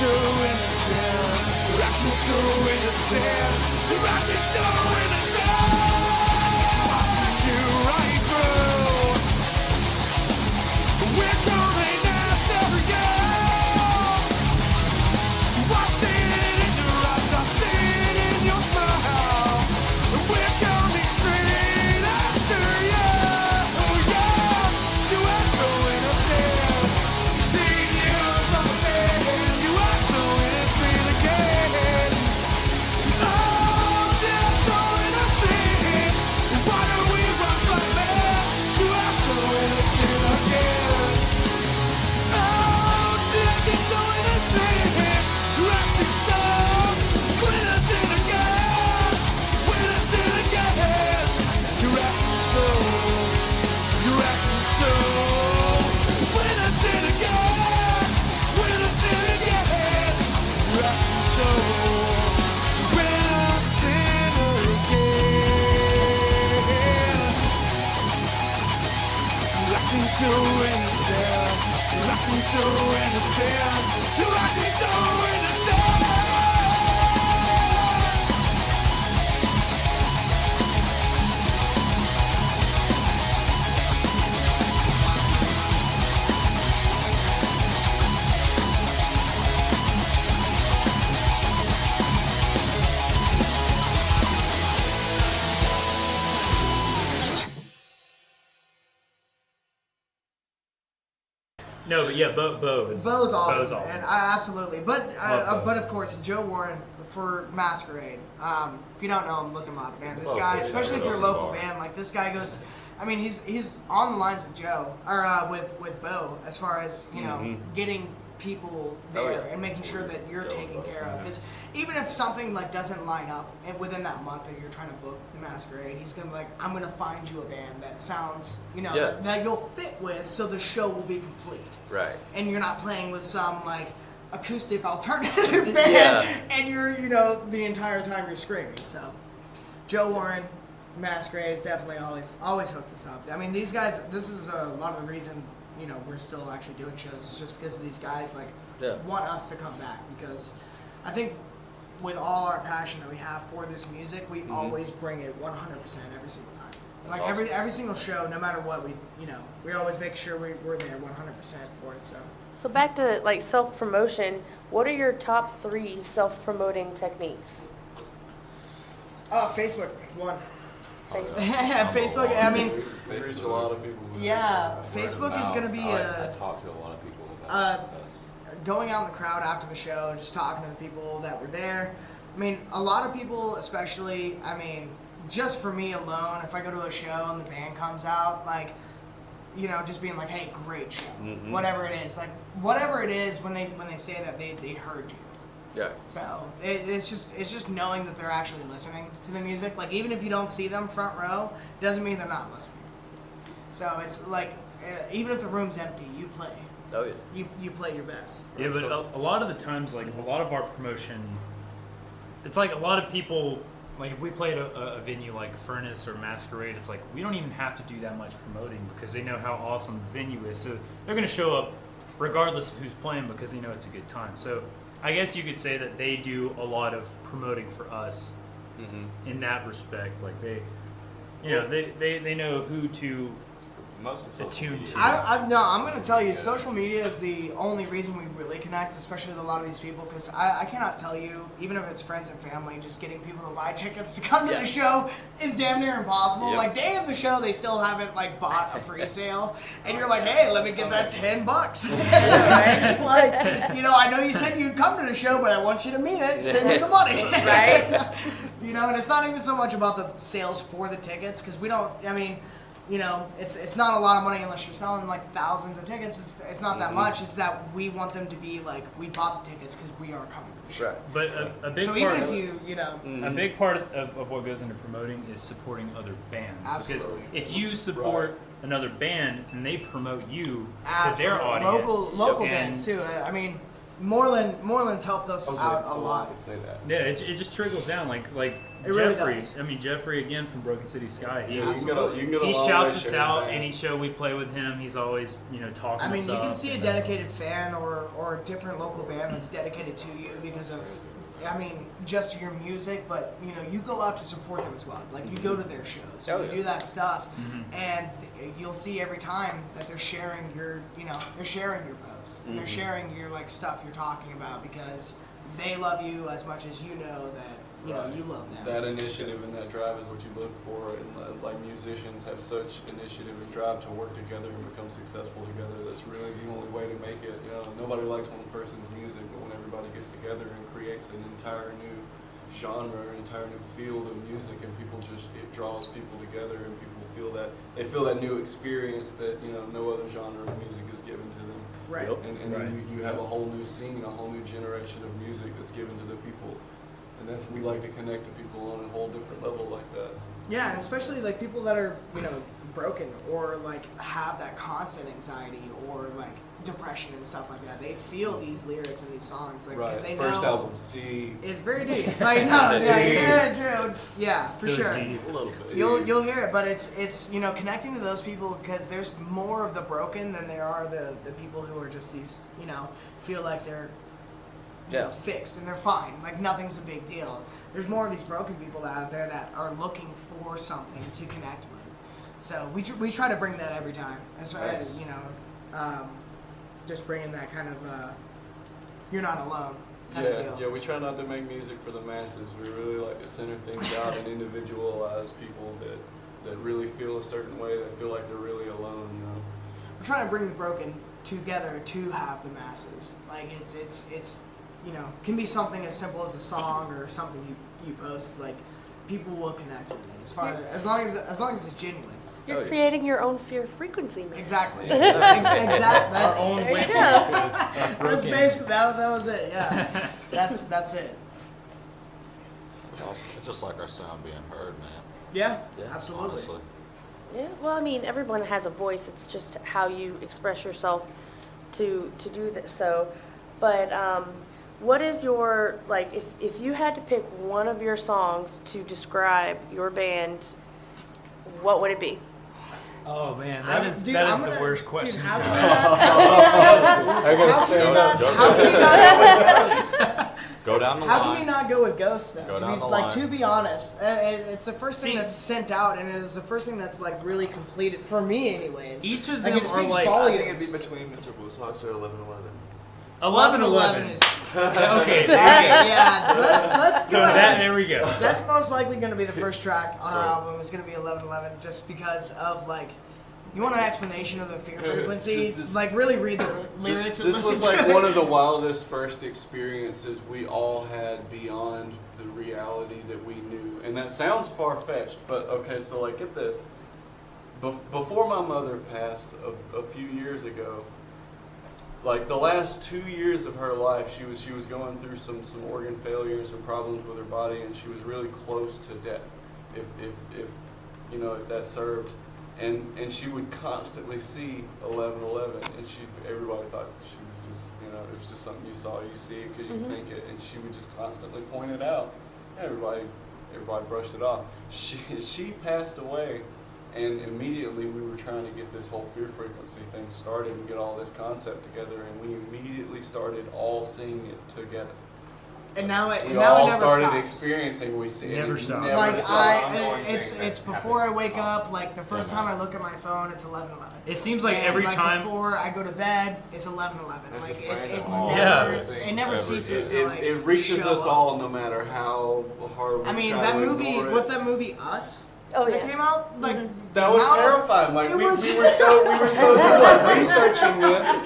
so innocent. You're acting so innocent. You're acting so innocent. Watching you right through. We're coming after you. I've seen it in your eyes. I've seen it in your smile. We're coming straight after you. Oh yeah, you are so innocent. Seeing you from a man, you are so innocent again. Oh, they're so innocent. Why don't we run from it? You are so innocent again. Oh, they're so innocent. You're acting so innocent again. Innocent again. You're acting so. You're acting so innocent again. Innocent again. You're acting so innocent again. You're acting so innocent. You're acting so innocent. You're acting so innocent. No, but yeah, Bo is Bo's awesome, Bo's awesome. and I absolutely. But Love Bo. but of course, Joe Warren for Masquerade. If you don't know him, look him up, man. This guy, especially if you're a local band, like this guy goes. I mean, he's on the lines with Joe or with Bo as far as getting people there and making sure that you're taken care of. Because even if something like doesn't line up and within that month that you're trying to book the Masquerade, he's gonna be like, I'm gonna find you a band that sounds that you'll fit with, so the show will be complete. Right. And you're not playing with some like acoustic alternative band and you're the entire time you're screaming. So Joe Warren, Masquerade is definitely always hooked us up. I mean, these guys, this is a lot of the reason we're still actually doing shows. It's just because of these guys want us to come back, because I think with all our passion that we have for this music, we always bring it 100% every single time. That's like awesome. every single show, no matter what, we always make sure we're there 100% for it. So back to like self-promotion, what are your top 3 self-promoting techniques? Facebook, one. Facebook, I mean, We reach a lot of people. with Facebook is going to be I talk to a lot of people about us. going out in the crowd after the show, just talking to the people that were there. I mean, a lot of people, especially, just for me alone, if I go to a show and the band comes out, just being like, hey, great show. Whatever it is. Whatever it is, when they say that, they heard you. Yeah. So it's just knowing that they're actually listening to the music. Like, even if you don't see them front row, doesn't mean they're not listening. So it's like, even if the room's empty, you play. Oh yeah. You play your best. Yeah, but a lot of the times, like a lot of our promotion, it's like a lot of people, like if we played a venue like Furnace or Masquerade, it's like we don't even have to do that much promoting because they know how awesome the venue is. So they're going to show up regardless of who's playing because they know it's a good time. So I guess you could say that they do a lot of promoting for us in that respect. Like they know who to Most of social attune media. to. I'm going to tell you, social media is the only reason we really connect, especially with a lot of these people, because I cannot tell you, even if it's friends and family, just getting people to buy tickets to come to the show is damn near impossible. Yep. Like, day of the show, they still haven't, bought a pre-sale, and you're like, hey, let me get that $10. I know you said you'd come to the show, but I want you to mean it. Send me the money. Right? And it's not even so much about the sales for the tickets, because we don't, it's not a lot of money unless you're selling thousands of tickets. It's not that much. It's that we want them to be like, we bought the tickets because we are coming to the show. Right. But a big So part even of if a big part of what goes into promoting is supporting other bands. Absolutely. Because if you support another band and they promote you to Absolutely. their audience, Local and bands too. Moreland's helped us I was out waiting a so long lot. to say that. Yeah, it just trickles down like It really Jeffrey. does. I mean Jeffrey again from Broken City Sky. Yeah, you can get a He long shouts way us sharing out fans. any show we play with him. He's always talking. I mean, us you can up see a and, dedicated fan or a different local band that's dedicated to you because of, I mean, just your music, but you go out to support them as well. Like you go to their shows, Oh, you yeah. do that stuff, and you'll see every time that they're sharing your, they're sharing your posts, and they're sharing your stuff you're talking about because they love you as much as you know that Right. you love them. That initiative and that drive is what you live for, and like musicians have such initiative and drive to work together and become successful together. That's really the only way to make it. Nobody likes one person's music, but when everybody gets together and creates an entire new genre, an entire new field of music, and it draws people together, and people feel that new experience that no other genre of music is given to them. Right. And then you have a whole new scene, a whole new generation of music that's given to the people. And we like to connect to people on a whole different level like that. Yeah, and especially people that are broken or have that constant anxiety or depression and stuff like that. They feel these lyrics and these songs because they First know album's deep. it's very deep. I know, yeah, for So sure. deep. A little bit. You'll hear it, but it's connecting to those people because there's more of the broken than there are the people who are just these feel like they're fixed and they're fine, nothing's a big deal. There's more of these broken people out there that are looking for something to connect with. So we try to bring that every time, as far as just bringing that kind of you're not alone kind of deal. Yeah, we try not to make music for the masses. We really like to center things out and individualize people that really feel a certain way, that feel like they're really alone. We're trying to bring the broken together to have the masses. It's can be something as simple as a song or something you post. People will connect with it as long as it's genuine. You're creating your own fear frequency. Man. Exactly. Exactly. Our own There way. you go. That's basically that was it. Yeah. That's it. It's just like our sound being heard, man. Yeah. Yeah, Absolutely. Honestly. Yeah, well, I mean, everyone has a voice. It's just how you express yourself to do that. So, but what is your if you had to pick one of your songs to describe your band, what would it be? Oh man, I'm the worst question. How to can ask. we not go with Ghost? Go down the How line. can we not go with Ghost though? Go down the line. To be honest, it's the first thing See- that's sent out, and it's the first thing that's really completed for me, anyways. Each of them it are speaks like- I think volumes. it'd be between Mr. Blue Sox or 1111. 11-11 is Okay, yeah. Let's go so that, ahead. there we go. That's most likely going to be the first track on our So- album. It's going to be 1111, just because of you want an explanation of the fear frequency? This- Really read the lyrics. This and was listen to one it. of the wildest first experiences we all had beyond the reality that we knew. And that sounds far-fetched, but okay, so get this. Before my mother passed a few years ago, the last 2 years of her life, she was going through some organ failure, some problems with her body, and she was really close to death, if that serves. And she would constantly see 1111, and everybody thought she was just, it was just something you saw, you see it because you think it, and she would just constantly point it out. Everybody brushed it off. She passed away, and immediately we were trying to get this whole fear frequency thing started and get all this concept together, and we immediately started all seeing it together. And now it We now all it never started stops. experiencing. We see Never it. stops. Never stops. ongoing It's thing that before I happens. wake up. The first time I look at my phone, it's 11:11. It seems like And, every time. before I go to bed, it's 11:11. It's just It random. Yeah. never Every ceases day. to It reaches show us up. all, no matter how hard we I mean, try that to movie. ignore it. What's that movie? Us. Oh, that yeah. came out. That was amount of- terrifying. it We was- were so researching this.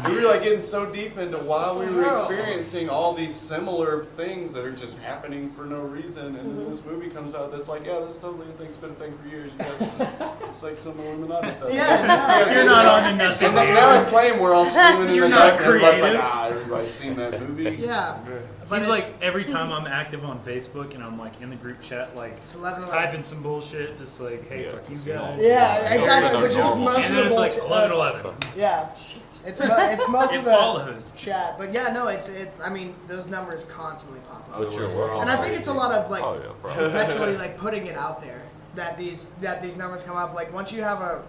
We were getting so deep into why we were Terrible. experiencing all these similar things that are just happening for no reason. And then this movie comes out that's yeah, that's totally a thing. It's been a thing for years. You guys, it's like some Illuminati stuff. Yeah, You're not on to nothing, And dude. now it's playing. We're all screaming in You're the not dark. Everybody's creative. everybody's seen that movie. Yeah. It But seems it's- like every time I'm active on Facebook and I'm in the group chat, It's 11:11. typing some bullshit, just hey, Yeah, fuck you it's guys. normal. Yeah, Those exactly. are Which is normal. most And of then the it's bullshit. 11:11. Yeah. It's most lots it of the follows. chat, but yeah, no, it's. I mean, those numbers constantly pop up, But we're all and I think it's a lot of like Oh, yeah, bro. perpetually like putting it out there that these numbers come up. Like once you have a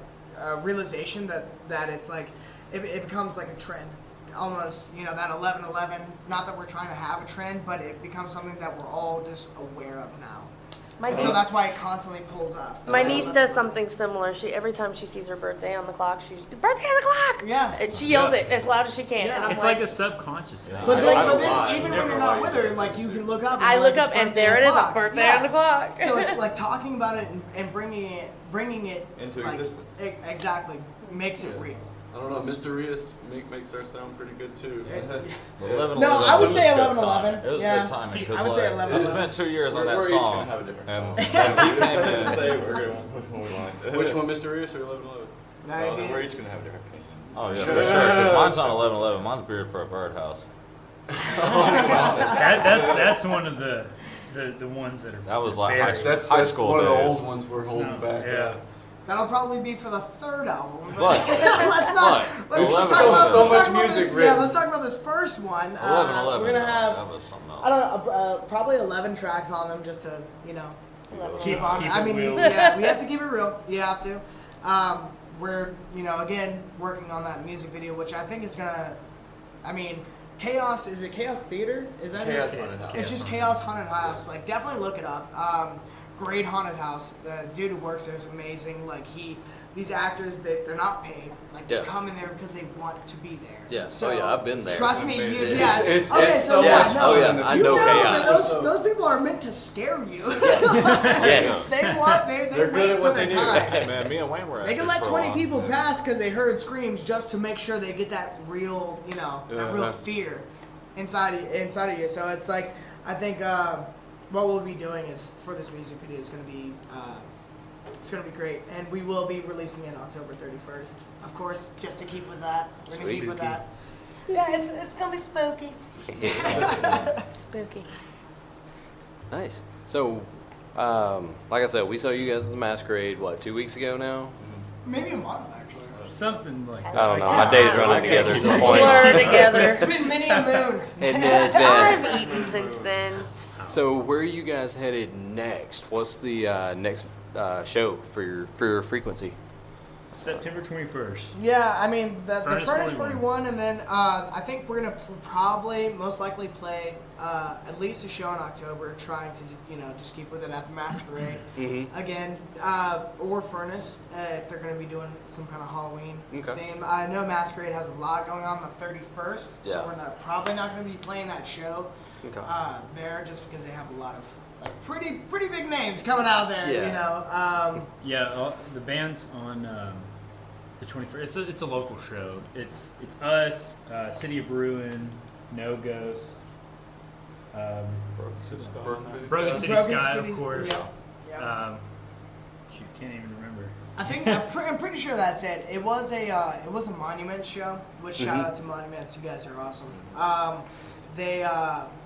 realization that it's like it becomes like a trend. Almost, you know, that 11-11, not that we're trying to have a trend, but it becomes something that we're all just aware of now. My And so niece, that's why it constantly pulls up. my niece does something similar. She every time she sees her birthday on the clock, she's birthday on the clock. Yeah. And she yells Yeah. it as loud as she can. Yeah. And I'm It's like a subconscious thing. But, I- like, I but saw then, it. even when you're not with her, like you can look up. And I be look like, up it's and birthday there on it the is, a clock. birthday Yeah. on the clock. So it's like talking about it and bringing it Into like, existence. Exactly, makes it Yeah. real. I don't know. Mr. Rios makes our sound pretty good too. 11, No, I would was say good 11-11. timing. It was Yeah. good timing See, because I would say like, 11-11. we spent 2 years on that We're each gonna song, have a different and song. when he came Say in, we're gonna which one we like. Which one, Mr. Rios or 11-11? Now, We're each gonna have a different opinion. oh yeah, for sure, because mine's not 11-11, mine's Beard for a Birdhouse. That's one of the ones that are. That was like very- high school one of the days. old ones we're holding No, back. yeah. that'll probably be for the third album. But- let's not. but Let's 11-11. talk about, So let's much talk about music this. Yeah, written. let's talk about this first one. 11-11, We're gonna have. that was something else. I don't know, probably 11 tracks on them just to, you know, keep on. Keep I it mean, real. yeah, we have to keep it real. You have to. We're, you know, again, working on that music video, which I think is gonna, I mean, Chaos, is it Chaos Theater? Is that Chaos it? Haunted House. It's just Chaos Haunted House. Like, definitely look it up. Great haunted house. The dude who works there is amazing. Like, these actors, they're not paid. Like, Yeah. they come in there because they want to be there. Yeah. So, Oh, yeah, I've been there. Trust me, It's you, amazing. yeah. It's okay, so so yeah, much no, Oh, yeah, I you know that chaos. those people are meant to scare you. Yes. They They're wait good at for what their they do. time. Hey man, me and Wayne were at They can this let for a 20 while. people pass because they heard screams just to make sure they get that real, you know, that real Uh-huh. fear inside of you. So it's like, I think what we'll be doing is for this music video is going to be it's going to be great, and we will be releasing it October 31st. Of course, just to keep with that, we're going to keep with that. Yeah, it's going to be spooky. Spooky. Nice. So, like I said, we saw you guys at the Masquerade, what, 2 weeks ago now? Maybe a month actually. Something like that. I don't know. My days running together at this point. Blur together. It's been many a moon. And it's I've been. eaten since then. So, where are you guys headed next? What's the next show for your frequency? September 21st. Yeah, I mean the Furnace Furnace 41. 41, and then I think we're gonna probably most likely play at least a show in October, trying to just keep with it at the Masquerade again, or Furnace if they're gonna be doing some kind of Halloween Okay. theme. I know Masquerade has a lot going on the 31st, so Yeah. we're probably not gonna be playing that show Okay. there just because they have a lot of like pretty big names coming out there. Yeah. You know. Yeah, the band's on the 21st. It's a local show. It's us, City of Ruin, No Ghost, Broken City Sky. Broken City Broken Sky, Cities- of course. Yeah. Shoot, can't even remember. I think I'm pretty sure that's it. It was a Monument show. Which shout out to Monuments, you guys are awesome.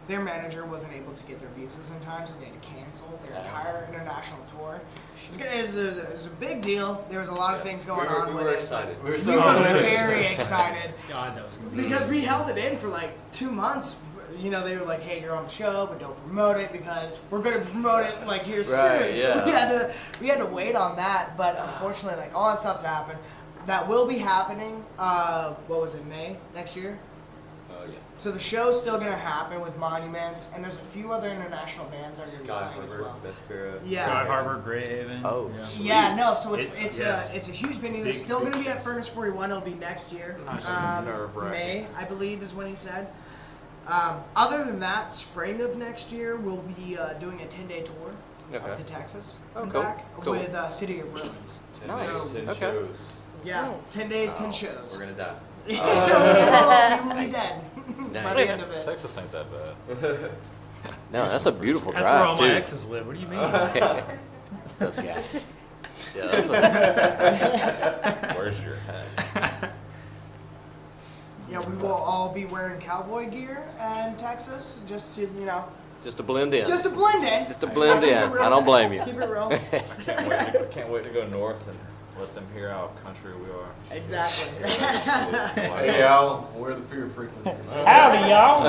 Their manager wasn't able to get their visas in time, so they had to cancel their entire international tour. It was a big deal. There was a lot of things going on We with were it. excited. We were We so were excited. very excited God, that was gonna be because we held it in for like 2 months. You know, they were like, "Hey, you're on the show, but don't promote it because we're gonna promote it like here soon." Right, So yeah. we had to wait on that. But unfortunately, like all that stuff's happened. That will be happening. What was it? May next year. Yeah. So the show's still gonna happen with Monuments, and there's a few other international bands that are gonna Sky be playing as Harbor, well. Vespera. Yeah. Sky Harbor, Greyhaven. Oh, Yeah, no. So It's- it's a huge venue. Big, It's still big gonna be at Furnace 41. It'll be next year. Nice. Nerve-wracking. May, I believe, is when he said. Other than that, spring of next year we'll be doing a 10-day tour Okay. up to Texas Oh, and cool. back Cool. with City of Ruins. 10 Nice. days, 10 Okay. shows. Yeah, 10 days, 10 Wow. shows. We're gonna die. So we will be dead by the Nice. end of it. Texas ain't that bad. No, that's a beautiful That's where all drive my too. exes live. What do you mean? Those guys. Yeah, that's a, Where's your hat? Yeah, we will all be wearing cowboy gear in Texas, just to just to blend in. just to blend in. Just to blend Keep in. it real. I don't blame you. Keep it real. Can't wait to go north and Let them hear how country we are. Exactly. Hey, Al, we're the Fear Frequency. Howdy, y'all.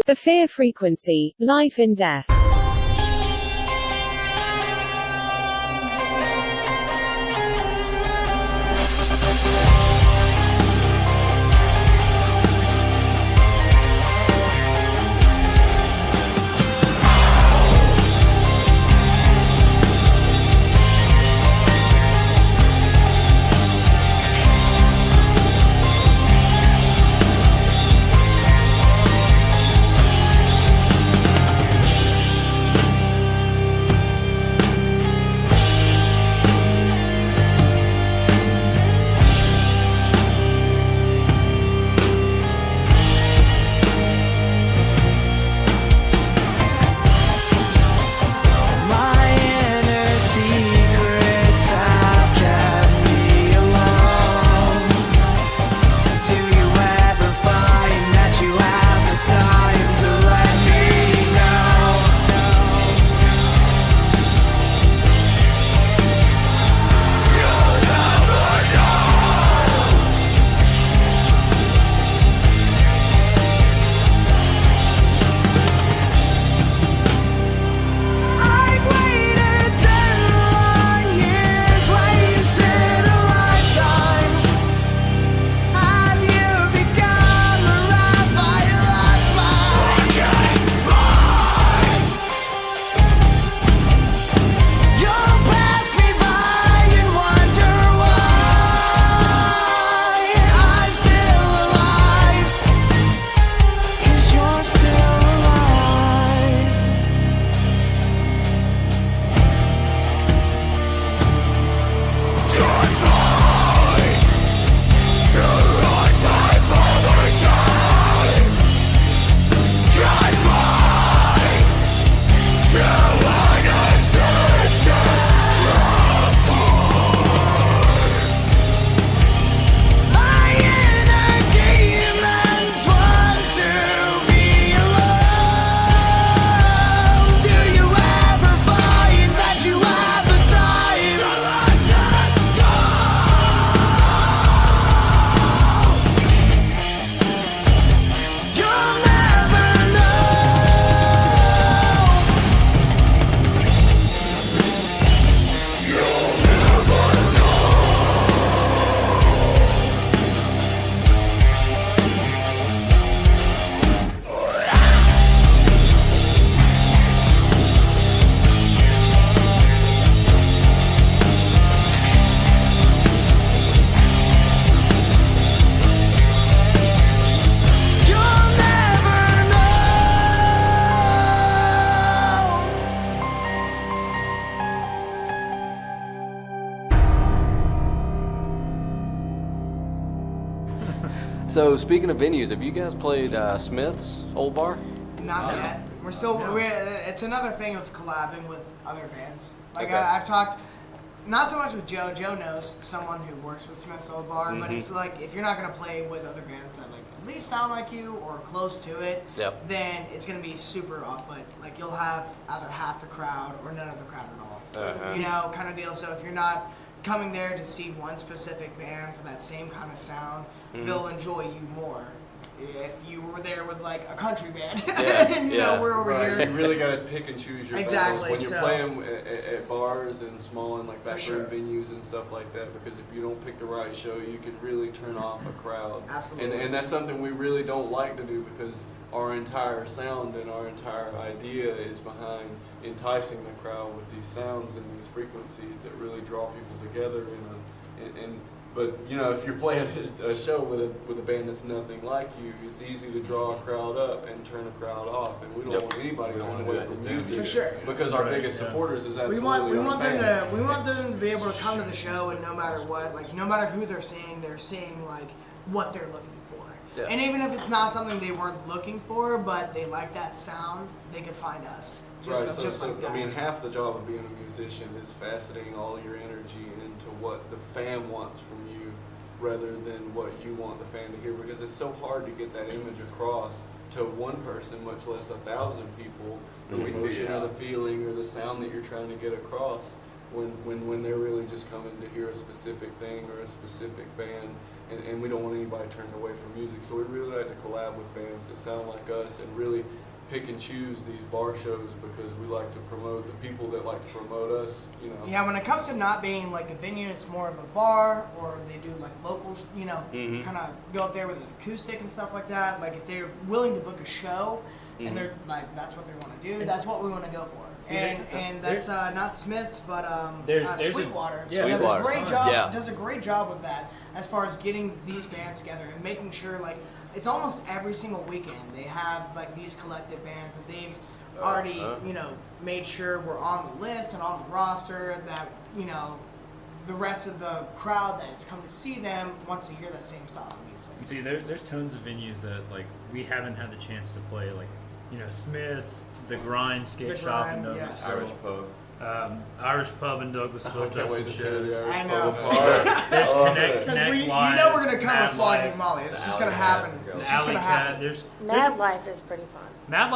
The Fear Frequency, Life in Death. My inner secrets have kept me alone. Do you ever find that you have the time to let me I've waited 10 long years, wasted a lifetime. Have you become a wrath? I lost my You'll pass me by and wonder why I'm still alive. 'Cause you're still alive. Don't fight to run my father time. Don't fight to an existence my inner demons want to be alone. Do you ever find that you have the time to let that go? You'll never know. You'll never know. You'll never know. So speaking of venues, have you guys played Smith's Old Bar? Not yet. We're still. It's another thing of collabing with other bands. Like Okay. I've talked, not so much with Joe. Joe knows someone who works with Smith's Old Bar, but it's like if you're not gonna play with other bands that like at least sound like you or close to it, Yep. then it's gonna be super off-put. Like you'll have either half the crowd or none of the crowd at all. Uh-huh. You know, kind of deal. So if you're not coming there to see one specific band for that same kind of sound, they'll enjoy you more. If you were there with like a country band, Yeah, and you yeah. know we're over Right, here. you really gotta pick and choose your Exactly, battles when you're so- playing at bars and small and like For backroom sure. venues and stuff like that. Because if you don't pick the right show, you could really turn off a crowd. Absolutely. And that's something we really don't like to do because our entire sound and our entire idea is behind enticing the crowd with these sounds and these frequencies that really draw people together but you know, if you're playing a show with a band that's nothing like you, it's easy to draw a crowd up and turn a crowd off, and we don't want anybody turning away from music. For sure. Because our biggest supporters is absolutely We want our fans. them to be able to come to the show and no matter what, like no matter who they're seeing like what they're looking for. Yeah. And even if it's not something they weren't looking for, but they like that sound, they could find us. Just like that. I mean, half the job of being a musician is faceting all your energy into what the fan wants from you rather than what you want the fan to hear, because it's so hard to get that image across to one person, much less 1,000 people, the emotion or the feeling or the sound that you're trying to get across. when they're really just coming to hear a specific thing or a specific band, and we don't want anybody turned away from music. So we really like to collab with bands that sound like us and really pick and choose these bar shows because we like to promote the people that like to promote us, you know. Yeah, when it comes to not being like a venue, it's more of a bar, or they do like locals, you know, kind of go up there with an acoustic and stuff like that. Like if they're willing to book a show and they're like, that's what they want to do, that's what we want to go for. And that's not Smith's, but there's Sweetwater. yeah, Does Sweetwater. a great job. Yeah. Does a great job of that as far as getting these bands together and making sure like it's almost every single weekend they have like these collective bands that they've already you know made sure we're on the list and on the roster, that you know the rest of the crowd that's come to see them wants to hear that same style of music. And see, there's tons of venues that like we haven't had the chance to play, like Smith's, the Grind Skate The Shop Grind, in yes. Douglasville, Irish pub. Irish Pub in Douglasville. I can't does wait some to tear the shows. Irish I pub know. apart. There's Connect Because you Live, know we're gonna cover Mad Flogging Life, Molly. It's just Alley gonna Cat, happen. go. It's just Alley gonna Cat. happen. There's Mad Life is pretty fun. Mad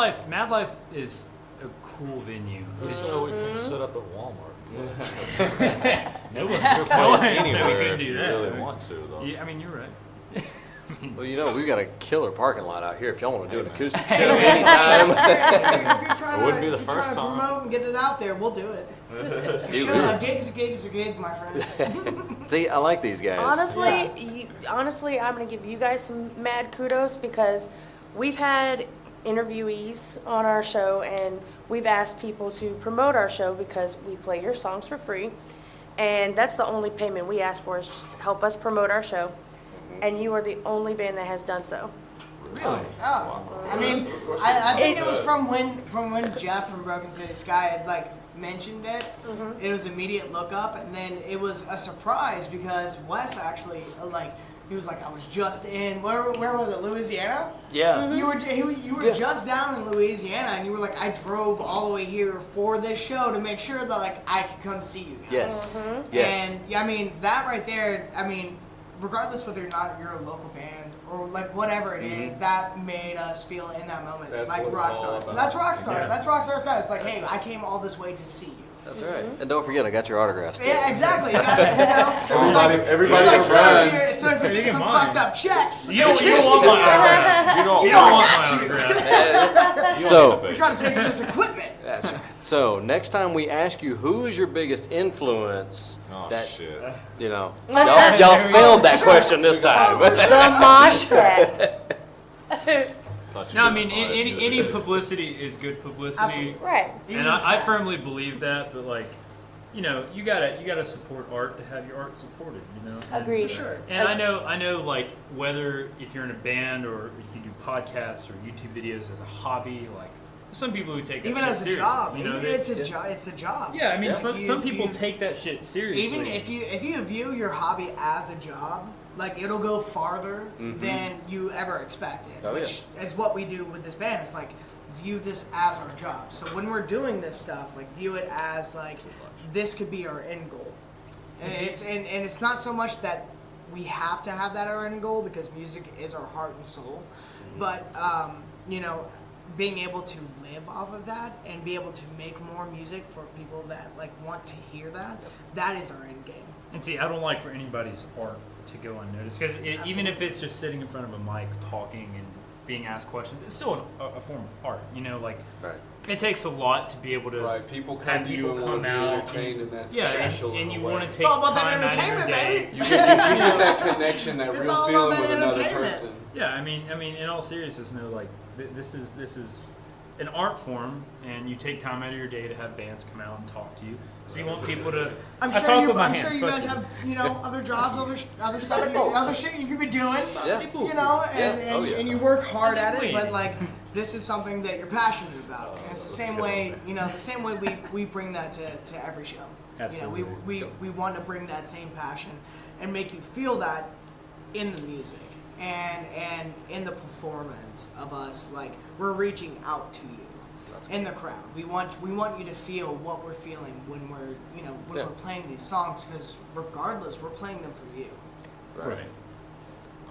Life is a cool venue. So we can set up at Walmart. No We're one playing said we anywhere couldn't if do you that. really want to, though. Yeah, I mean, you're right. Well, you know, we've got a killer parking lot out here if y'all want to do an acoustic show Hey, anytime. if you're trying It wouldn't be the if you're trying first to time. promote and get it out there, we'll do it. A gig's a gig, my friend. See, I like these guys. Honestly, I'm gonna give you guys some mad kudos because we've had interviewees on our show and we've asked people to promote our show because we play your songs for free, and that's the only payment we ask for is just help us promote our show, and you are the only band that has done so. Really? Oh, I mean, I think it was from when Jeff from Broken City Sky had like mentioned it. It was immediate look up, and then it was a surprise because Wes actually he was like, I was just in where was it, Louisiana? Yeah. You were just down in Louisiana, and you were like, I drove all the way here for this show to make sure that like I could come see you guys. Yes. Yes. And yeah, I mean that right there. I mean, regardless whether or not you're a local band or like whatever it is, that made us feel in that moment That's like what rock it's all stars. about. That's rock star. Yeah. That's rock star status. Like, hey, I came all this way to see you. That's right. And don't forget, I got your autographs. Too. Yeah, exactly. You got it, you know? So it's like, Everybody it's like goes so around. if you You get get some mine. fucked up checks, You don't want my autograph. You don't want my autograph. So, you're trying to pay for this equipment. that's right. So next time we ask you who is your biggest influence, Oh, that shit. you know, y'all failed that question this time. The Mosh Pit. Thought you No, I were mean, gonna lie, any dude. publicity is good publicity. Absolutely. Right. Even And if it's I bad. firmly believe that, but like, you gotta support art to have your art supported, you know. Agreed. For sure. And I know, like, whether if you're in a band or if you do podcasts or YouTube videos as a hobby, like, there's some people who take that Even shit as a seriously. job, You know, even they- it's a job. It's a job. yeah, I mean, Yeah. some people You- take that shit seriously. Even if you view your hobby as a job, like it'll go farther than you ever expected. Oh, which is what we do with this band. It's like view this as our job. So when we're doing this stuff, like view it as like this could be our end goal. And it's not so much that we have to have that our end goal because music is our heart and soul, but you know, being able to live off of that and be able to make more music for people that like want to hear that, that is our end game. And see, I don't like for anybody's art to go unnoticed because even if it's just sitting in front of a mic talking and being asked questions, it's still a form of art. You know, like Right. it takes a lot to be able to Right, people have come to you people and want come to be out. entertained, and that's Yeah, special. and in you a way. want to take It's all about that time out of your entertainment, day. baby. You get that connection, that It's real all about feeling that with another entertainment. person. Yeah, I mean, in all seriousness, no, like this is an art form, and you take time out of your day to have bands come out and talk to you. So you want people to. I'm I sure talk you. with my I'm hands, sure you fuck guys you. have other jobs, other stuff, other shit you could be doing. Yeah. People- You know, Yeah. and, Oh, yeah. and you work hard at it, Wait. but like this is something that you're passionate about. And it's the same way, the same way we bring that to every show. Absolutely. You know, we want to bring that same passion and make you feel that in the music and in the performance of us. Like we're reaching out to you in the crowd. We want you to feel what we're feeling when we're we're playing these songs, because regardless, we're playing them for you. Right.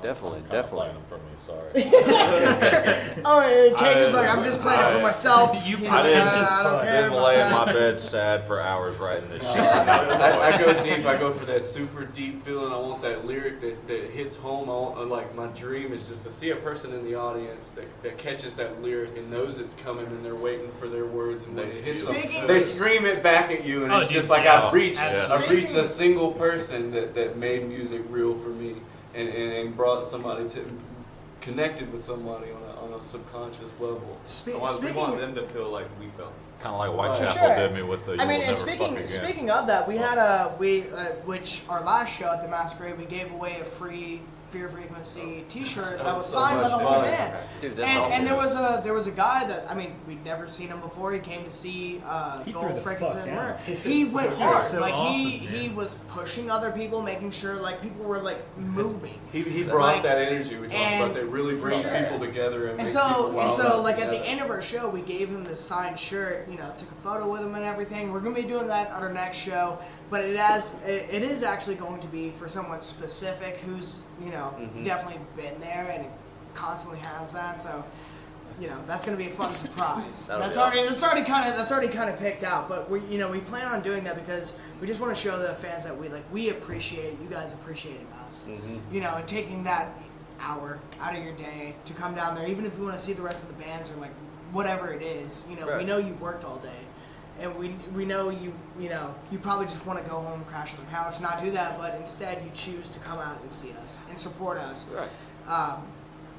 Definitely, Kinda definitely. playing them for me. Sorry. Oh, and Cage is like, I'm just playing it for myself. You He's I like, didn't "Nah, just I don't fuck. care Didn't about lay in that." my bed sad for hours writing this shit. I go deep. I go for that super deep feeling. I want that lyric that hits home. Like my dream is just to see a person in the audience that catches that lyric and knows it's coming and they're waiting for their words and when it hits them, Speaking- they scream it back at you and Oh, it's dude, just like yeah. I've reached Speaking- a single person that made music real for me and brought somebody to connected with somebody on a subconscious level. We want Speaking, them to feel like we felt. Kind of like Whitechapel Sure. did me with the. You I mean, Will and Never Fuck Again. speaking of that, we had which our last show at the Masquerade, we gave away a free Fear Frequency T-shirt that was so signed by much the whole fun. band. Dude, that's And awesome. there was a guy that, I mean, we'd never seen him before. He came to see He Gold threw the Frankincense fuck and down. Myrrh. He went was hard. so Like awesome, he man. was pushing other people, making sure like people were like moving. He brought Like, that energy we talked and about that really for brings sure. people together and And makes so, people and wild so, out like at the together. end of our show, we gave him this signed shirt. You know, took a photo with him and everything. We're gonna be doing that at our next show, but it is actually going to be for someone specific who's definitely been there and constantly has that. So, that's gonna be a fun surprise. That'll that's be already kind of picked out. But we plan on doing that because we just want to show the fans that we appreciate you guys appreciating us. And taking that hour out of your day to come down there, even if you want to see the rest of the bands or like whatever it is. We Right. know you worked all day, and we know you probably just want to go home, crash on the couch, not do that, but instead you choose to come out and see us and support us. Right.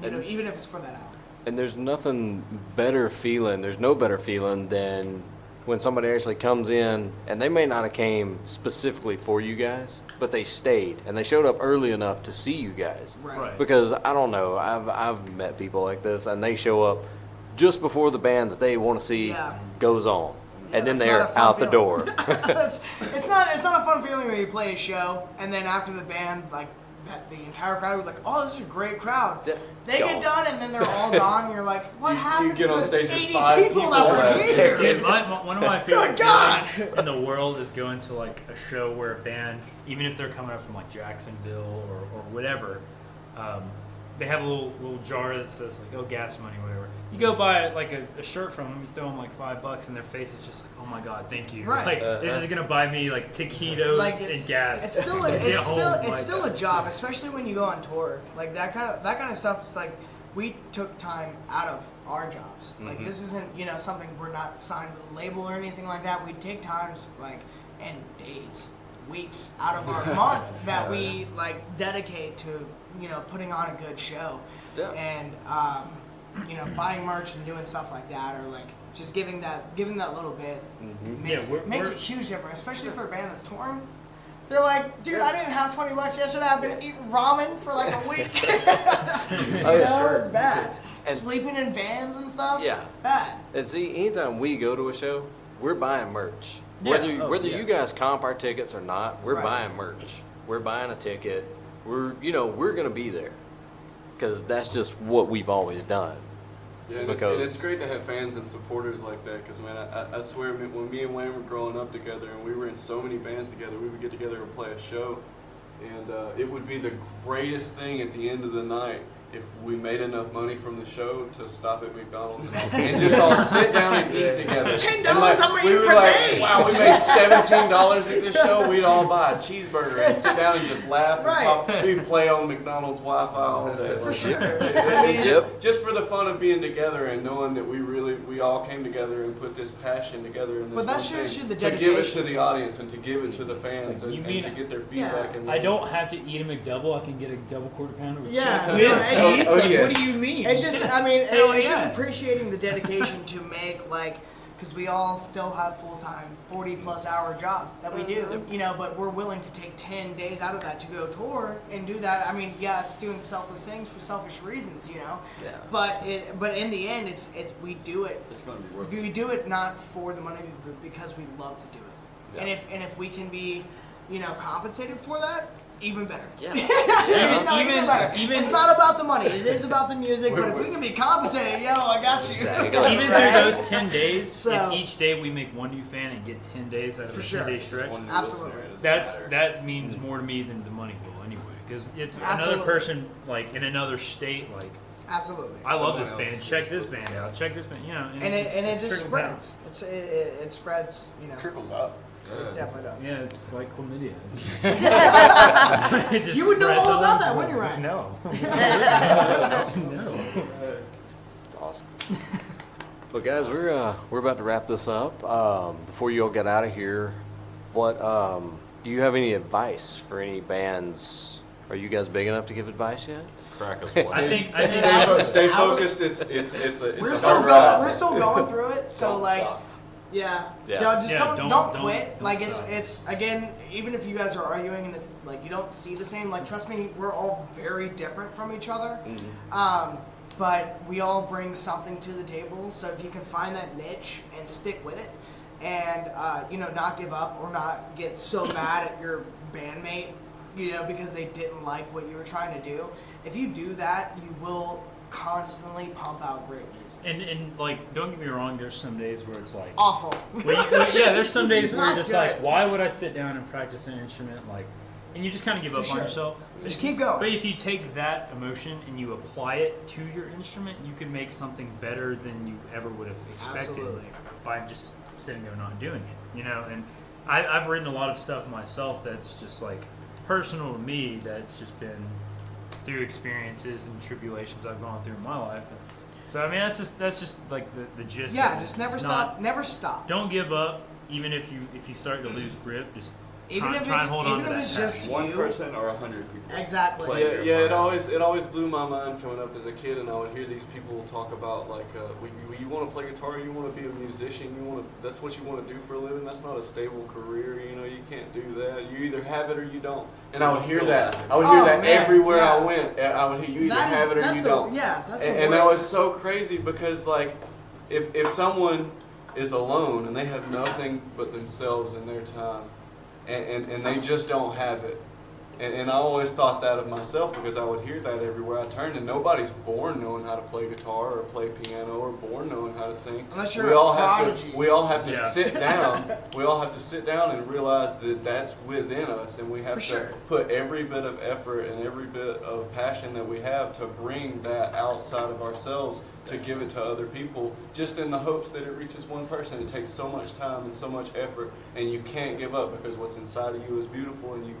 Even if it's for that hour. And there's no better feeling than when somebody actually comes in and they may not have came specifically for you guys, but they stayed and they showed up early enough to see you guys. Right. Because I don't know, I've met people like this and they show up just before the band that they want to see Yeah. goes on. Yeah, And then that's they're not a fun out the feeling. door. it's not a fun feeling when you play a show and then after the band the entire crowd was like, oh, this is a great crowd. Yeah. They get done and then they're all gone. And you're like, what happened get to on the stage, there's 80 5 people people that were left. here? Dude, one of my favorite God. feelings in the world is going to like a show where a band, even if they're coming up from like Jacksonville or whatever, they have a little jar that says like, oh, gas money, whatever. You go buy like a shirt from them, you throw them like $5, and their face is just like, oh my god, thank you. Right. Like this is gonna buy me like taquitos Like and gas. It's still to get home. it's Like, still a job, especially when you go on tour. Like that kind of stuff. It's like we took time out of our jobs. Like this isn't something we're not signed with a label or anything like that. We take times and days, weeks out of our month that we dedicate to putting on a good show. Yeah. And buying merch and doing stuff like that, or just giving that little bit makes Yeah, a huge difference, especially for a band that's touring. They're like, dude, I didn't have $20 yesterday. I've been eating ramen for like a week. Sure. It's bad. And- Sleeping in vans and stuff. Yeah. Bad. And see, anytime we go to a show, we're buying merch. Yeah. Whether Yeah. you guys comp our tickets or not, we're Right. buying merch. We're buying a ticket. We're gonna be there because that's just what we've always done. Yeah, and Because- it's great to have fans and supporters like that because, man, I swear, when me and Wayne were growing up together and we were in so many bands together, we would get together and play a show. And it would be the greatest thing at the end of the night if we made enough money from the show to stop at McDonald's and just all sit down and eat together. $10 I'm we eating were for like, days. wow, we made $17 at this show. We'd all buy a cheeseburger and sit down and just laugh and Right. talk. We'd play on McDonald's Wi-Fi all day. For sure. I mean, just for the fun of being together and knowing that we all came together and put this passion together in this But that one shows thing you the to give it dedication. to the audience and to give it to the fans You and mean- to get their feedback. Yeah. And I don't have to eat a McDouble. I can get a double quarter pounder with Yeah. chicken. Yeah, With it's- cheese? oh, Like, yes. what do you mean? It's just, Hell it's just yeah. appreciating the dedication to make because we all still have full-time 40+ hour jobs that we do, but we're willing to take 10 days out of that to go tour and do that. I mean, yeah, it's doing selfless things for selfish reasons, Yeah. but in the end, it's we do it. It's going to be worth it. We do it not for the money, but because we love to do it. Yeah. And if we can be, compensated for that, even better. Yeah. Even better. even- It's not about the money. It is about the music. But if we can be compensated, I got you. Even Right? through those 10 days, So- if each day we make one new fan and get 10 days out of For a sure. 10-day stretch, One new Absolutely. listener, it doesn't matter. that means more to me than the money will anyway. because it's Absolutely. another person like in another state. Like Absolutely. I love this Someone band. else Check this listens band to out. it. Check this band. You know, And it just trickles down. spreads. It spreads. You know, Trickles up. it definitely does. Yeah, it's like chlamydia. It just You would know spreads all all about over. that, wouldn't you, Ryan? No. No. It's awesome. Well, guys, we're about to wrap this up. Before you all get out of here, what do you have any advice for any bands? Are you guys big enough to give advice yet? Crack us I think Stay I was- focused. It's We're a still hard ride. we're still going through it. So Don't like, stop. yeah, Yeah. Just Yeah, don't don't quit. Like stop. it's again, even if you guys are arguing and it's like you don't see the same. Like trust me, we're all very different from each other. But we all bring something to the table. So if you can find that niche and stick with it, and not give up or not get so mad at your bandmate, because they didn't like what you were trying to do. If you do that, you will constantly pump out great music. and like, don't get me wrong. There's some days where it's like, Awful. there's some days where you're Not just good. like, why would I sit down and practice an instrument? Like, and you just kind of give For up sure. on yourself. Just keep going. But if you take that emotion and you apply it to your instrument, you can make something better than you ever would have expected Absolutely. by just sitting there not doing it. And I've written a lot of stuff myself that's just like personal to me. That's just been through experiences and tribulations I've gone through in my life. So I mean, that's just like the gist. Yeah, of it. just never It's stop. not- Never stop. Don't give up, even if you start to lose grip. Just Even try if and it's hold on even to if that it's passion. just One you. person or 100 people. Exactly. Play their Yeah, part. it always blew my mind coming up as a kid, and I would hear these people talk about like, you want to play guitar, you want to be a musician, that's what you want to do for a living. That's not a stable career, you can't do that. You either have it or you don't. And I would hear that. I would hear that man, everywhere I yeah. went. I would hear you either That is- have it or that's you the- don't. yeah, that's the and that was worst. so crazy because like, if someone is alone and they have nothing but themselves and their time, and they just don't have it. And I always thought that of myself because I would hear that everywhere I turned. And nobody's born knowing how to play guitar or play piano or born knowing how to sing. Unless you're we a all have prodigy. to. We all have to Yeah. sit down. We all have to sit down and realize that that's within us, and we have For to sure. put every bit of effort and every bit of passion that we have to bring that outside of ourselves to give it to other people, just in the hopes that it reaches one person. It takes so much time and so much effort, and you can't give up because what's inside of you is beautiful, and you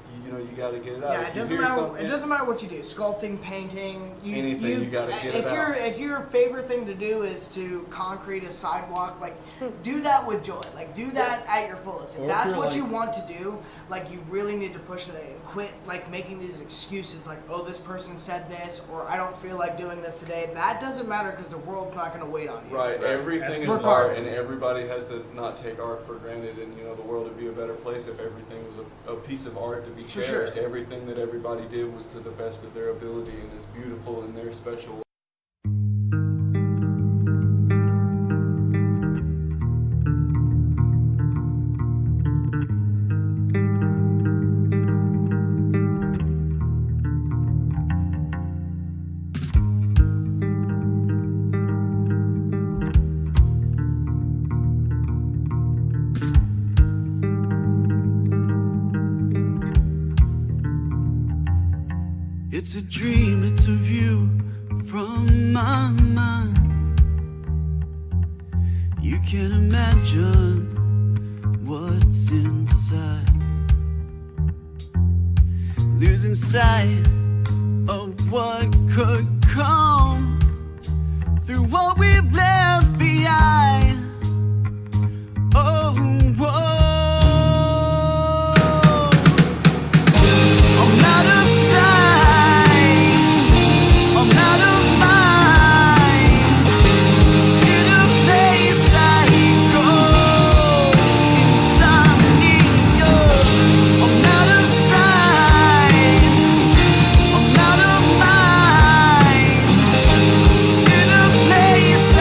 got to get it out. Yeah, If it you doesn't hear matter. something- It doesn't matter what you do. Sculpting, painting, Anything, you gotta get it if out. if your favorite thing to do is to concrete a sidewalk, like do that with joy. Like do that at your fullest. If Or if that's you're what like- you want to do, like you really need to push it and quit like making these excuses like, oh, this person said this, or I don't feel like doing this today. That doesn't matter because the world's not going to wait on you. Right, everything is Absolutely. art, and Regardless. everybody has to not take art for granted. And the world would be a better place if everything was a piece of art to be For cherished. sure. Everything that everybody did was to the best of their ability and is beautiful in their special. It's a dream, it's a view from my mind. You can't imagine what's inside. Losing sight of what could come through what we've left behind. Oh, whoa. I'm out of sight, I'm out of mind. In a place I go, insomnia. I'm out of sight, I'm out of mind. In a place I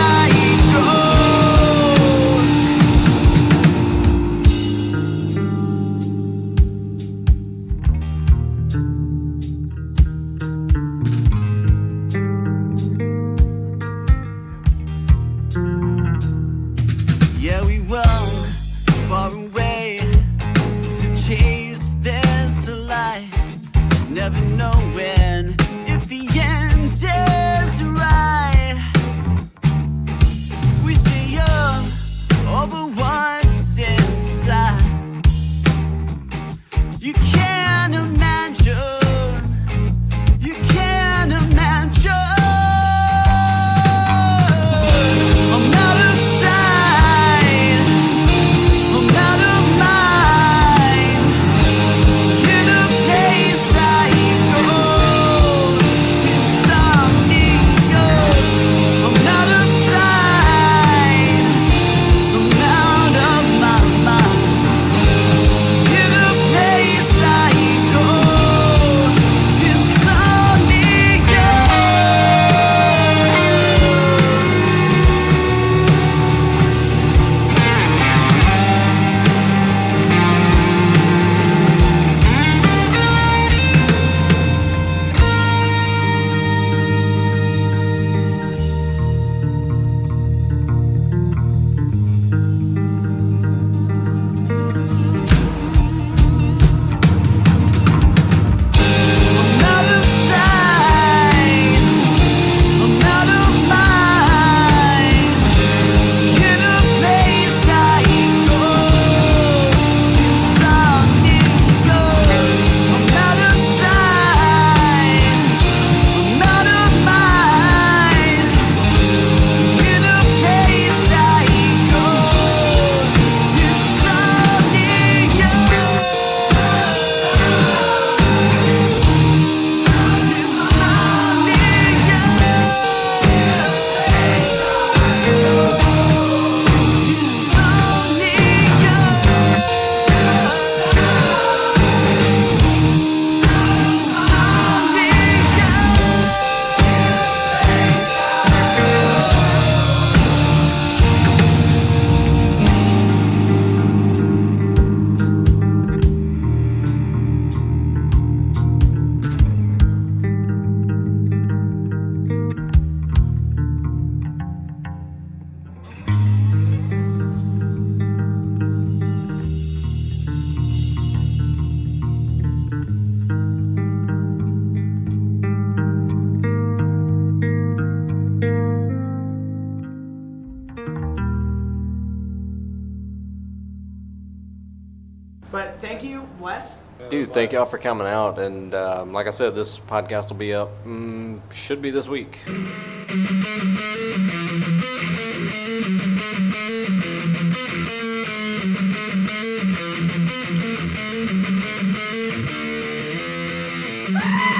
But thank you, Wes. Dude, thank y'all for coming out. And like I said, this podcast will be up, should be this week. Ah!